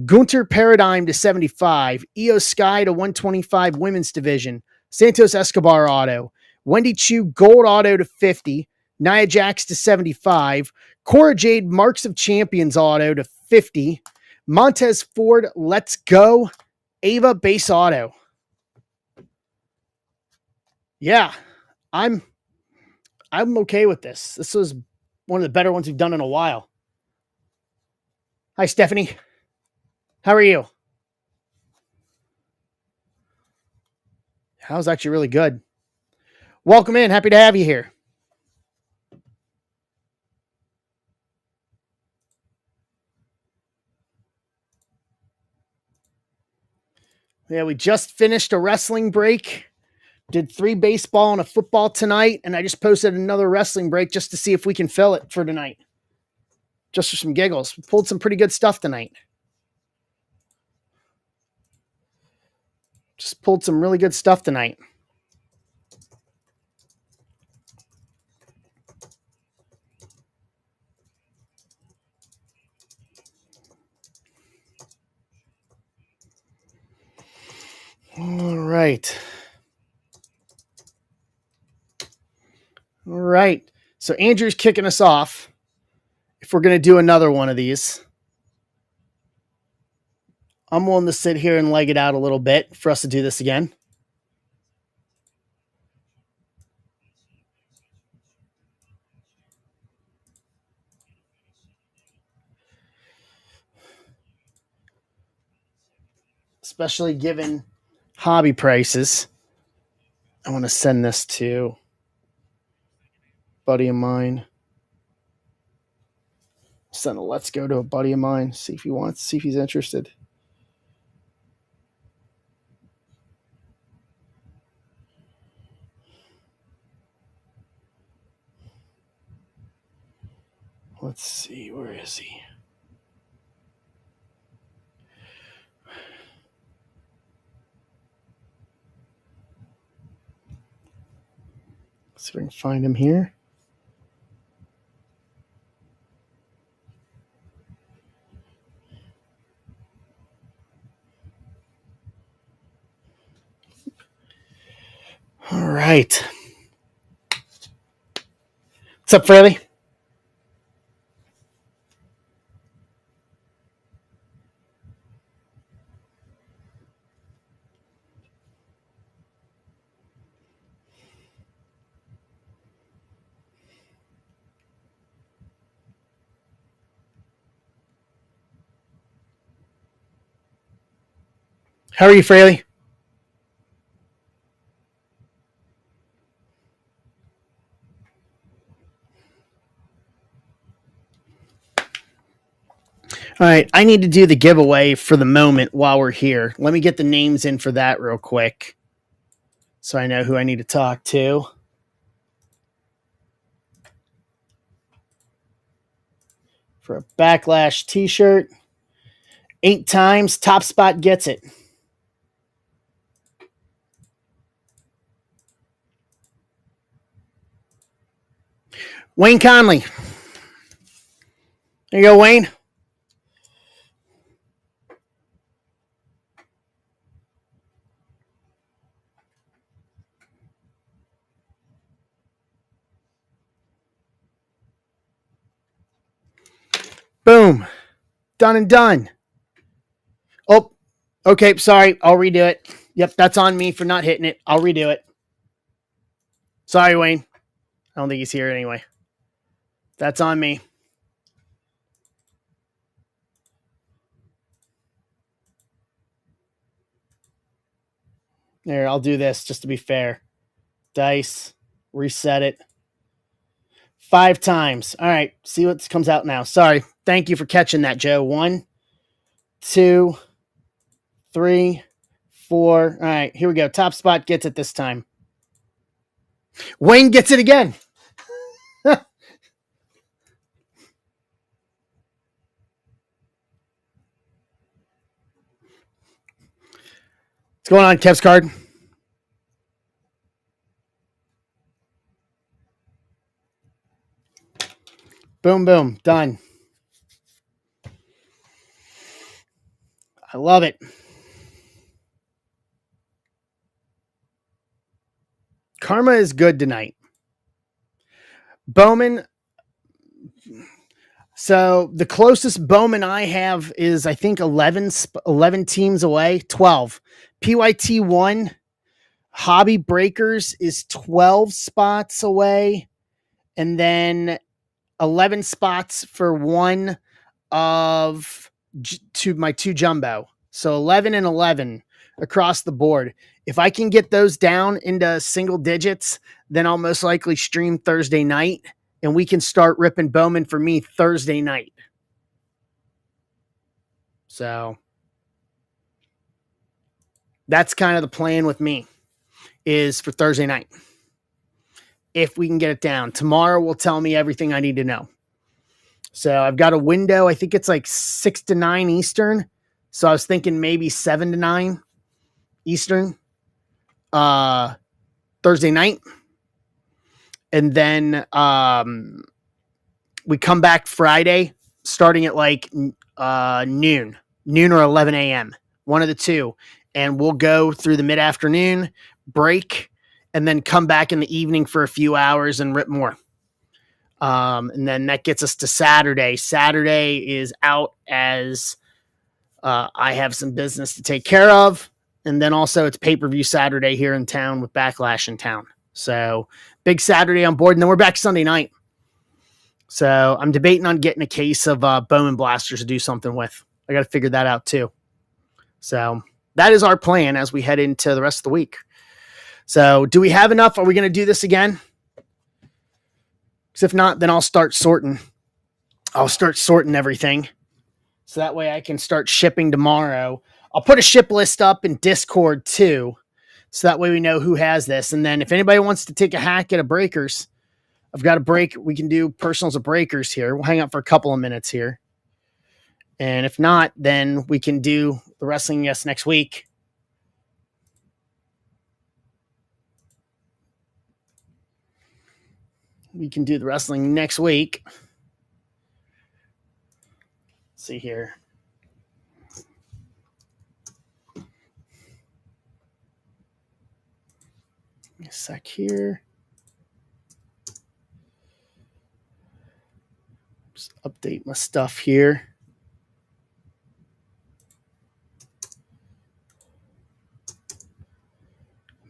Gunter Paradigm to 75. EO Sky to 125 Women's Division. Santos Escobar Auto. Wendy Chu Gold Auto to 50. Nia Jax to 75. Cora Jade Marks of Champions Auto to 50. Montez Ford, let's go. Ava Base Auto. Yeah, I'm okay with this. This was one of the better ones we've done in a while. Hi, Stephanie. How are you? I was actually really good. Welcome in. Happy to have you here. Yeah, we just finished a wrestling break. Did 3 baseball and a football tonight, and I just posted another wrestling break just to see if we can fill it for tonight. Just for some giggles. We pulled some pretty good stuff tonight. Just pulled some really good stuff tonight. All right. All right. So Andrew's kicking us off. If we're going to do another one of these, I'm willing to sit here and leg it out a little bit for us to do this again. Especially given hobby prices. I want to send this to a buddy of mine. Send a let's go to a buddy of mine. See if he wants, see if he's interested. Let's see, where is he? Let's see if I can find him here. All right. What's up, Fraley? How are you, Fraley? All right, I need to do the giveaway for the moment while we're here. Let me get the names in for that real quick so I know who I need to talk to. For a Backlash t-shirt. 8 times, Top Spot gets it. Wayne Conley. There you go, Wayne. Boom. Done and done. Oh, okay. Sorry. I'll redo it. Yep, that's on me for not hitting it. I'll redo it. Sorry, Wayne. I don't think he's here anyway. That's on me. There, I'll do this just to be fair. Dice. Reset it. 5 times. All right. See what comes out now. Sorry. Thank you for catching that, Joe. 1, 2, 3, 4. All right. Here we go. Top Spot gets it this time. Wayne gets it again. What's going on, Kev's card? Boom, boom. Done. I love it. Karma is good tonight. Bowman. So the closest Bowman I have is, I think, 11 teams away. 12. PYT 1. Hobby Breakers is 12 spots away. And then 11 spots for one of to my 2 jumbo. So 11 and 11 across the board. If I can get those down into single digits, then I'll most likely stream Thursday night, and we can start ripping Bowman for me Thursday night. So that's kind of the plan with me, is for Thursday night. If we can get it down. Tomorrow will tell me everything I need to know. So I've got a window. I think it's like 6 to 9 Eastern. So I was thinking maybe 7 to 9 Eastern Thursday night. And then we come back Friday starting at like noon or 11 a.m. One of the two. And we'll go through the mid-afternoon break and then come back in the evening for a few hours and rip more. And then that gets us to Saturday. Saturday is out as I have some business to take care of. And then also it's pay-per-view Saturday here in town with Backlash in town. So big Saturday on board. And then we're back Sunday night. So I'm debating on getting a case of Bowman Blasters to do something with. I got to figure that out too. So that is our plan as we head into the rest of the week. So do we have enough? Are we going to do this again? Because if not, then I'll start sorting. I'll start sorting everything. So that way I can start shipping tomorrow. I'll put a ship list up in Discord too. So that way we know who has this. And then if anybody wants to take a hack at a breakers, I've got a break. We can do personals of breakers here. We'll hang out for a couple of minutes here. And if not, then we can do the wrestling next week. We can do the wrestling next week. Let's see here. A sec here. Just update my stuff here.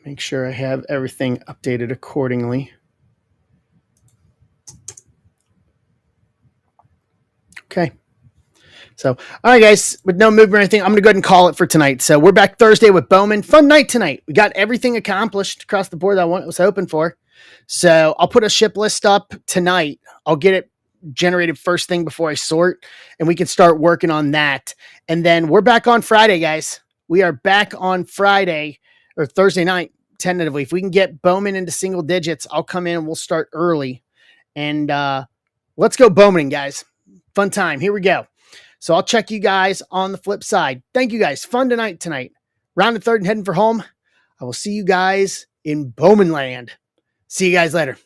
Make sure I have everything updated accordingly. Okay. So, all right, guys, with no movement or anything, I'm going to go ahead and call it for tonight. So we're back Thursday with Bowman. Fun night tonight. We got everything accomplished across the board that I was hoping for. So I'll put a ship list up tonight. I'll get it generated first thing before I sort, and we can start working on that. And then we're back on Friday, guys. We are back on Friday or Thursday night, tentatively. If we can get Bowman into single digits, I'll come in and we'll start early. And let's go Bowman, guys. Fun time. Here we go. So I'll check you guys on the flip side. Thank you guys. Fun tonight. Round the third and heading for home. I will see you guys in Bowman land. See you guys later.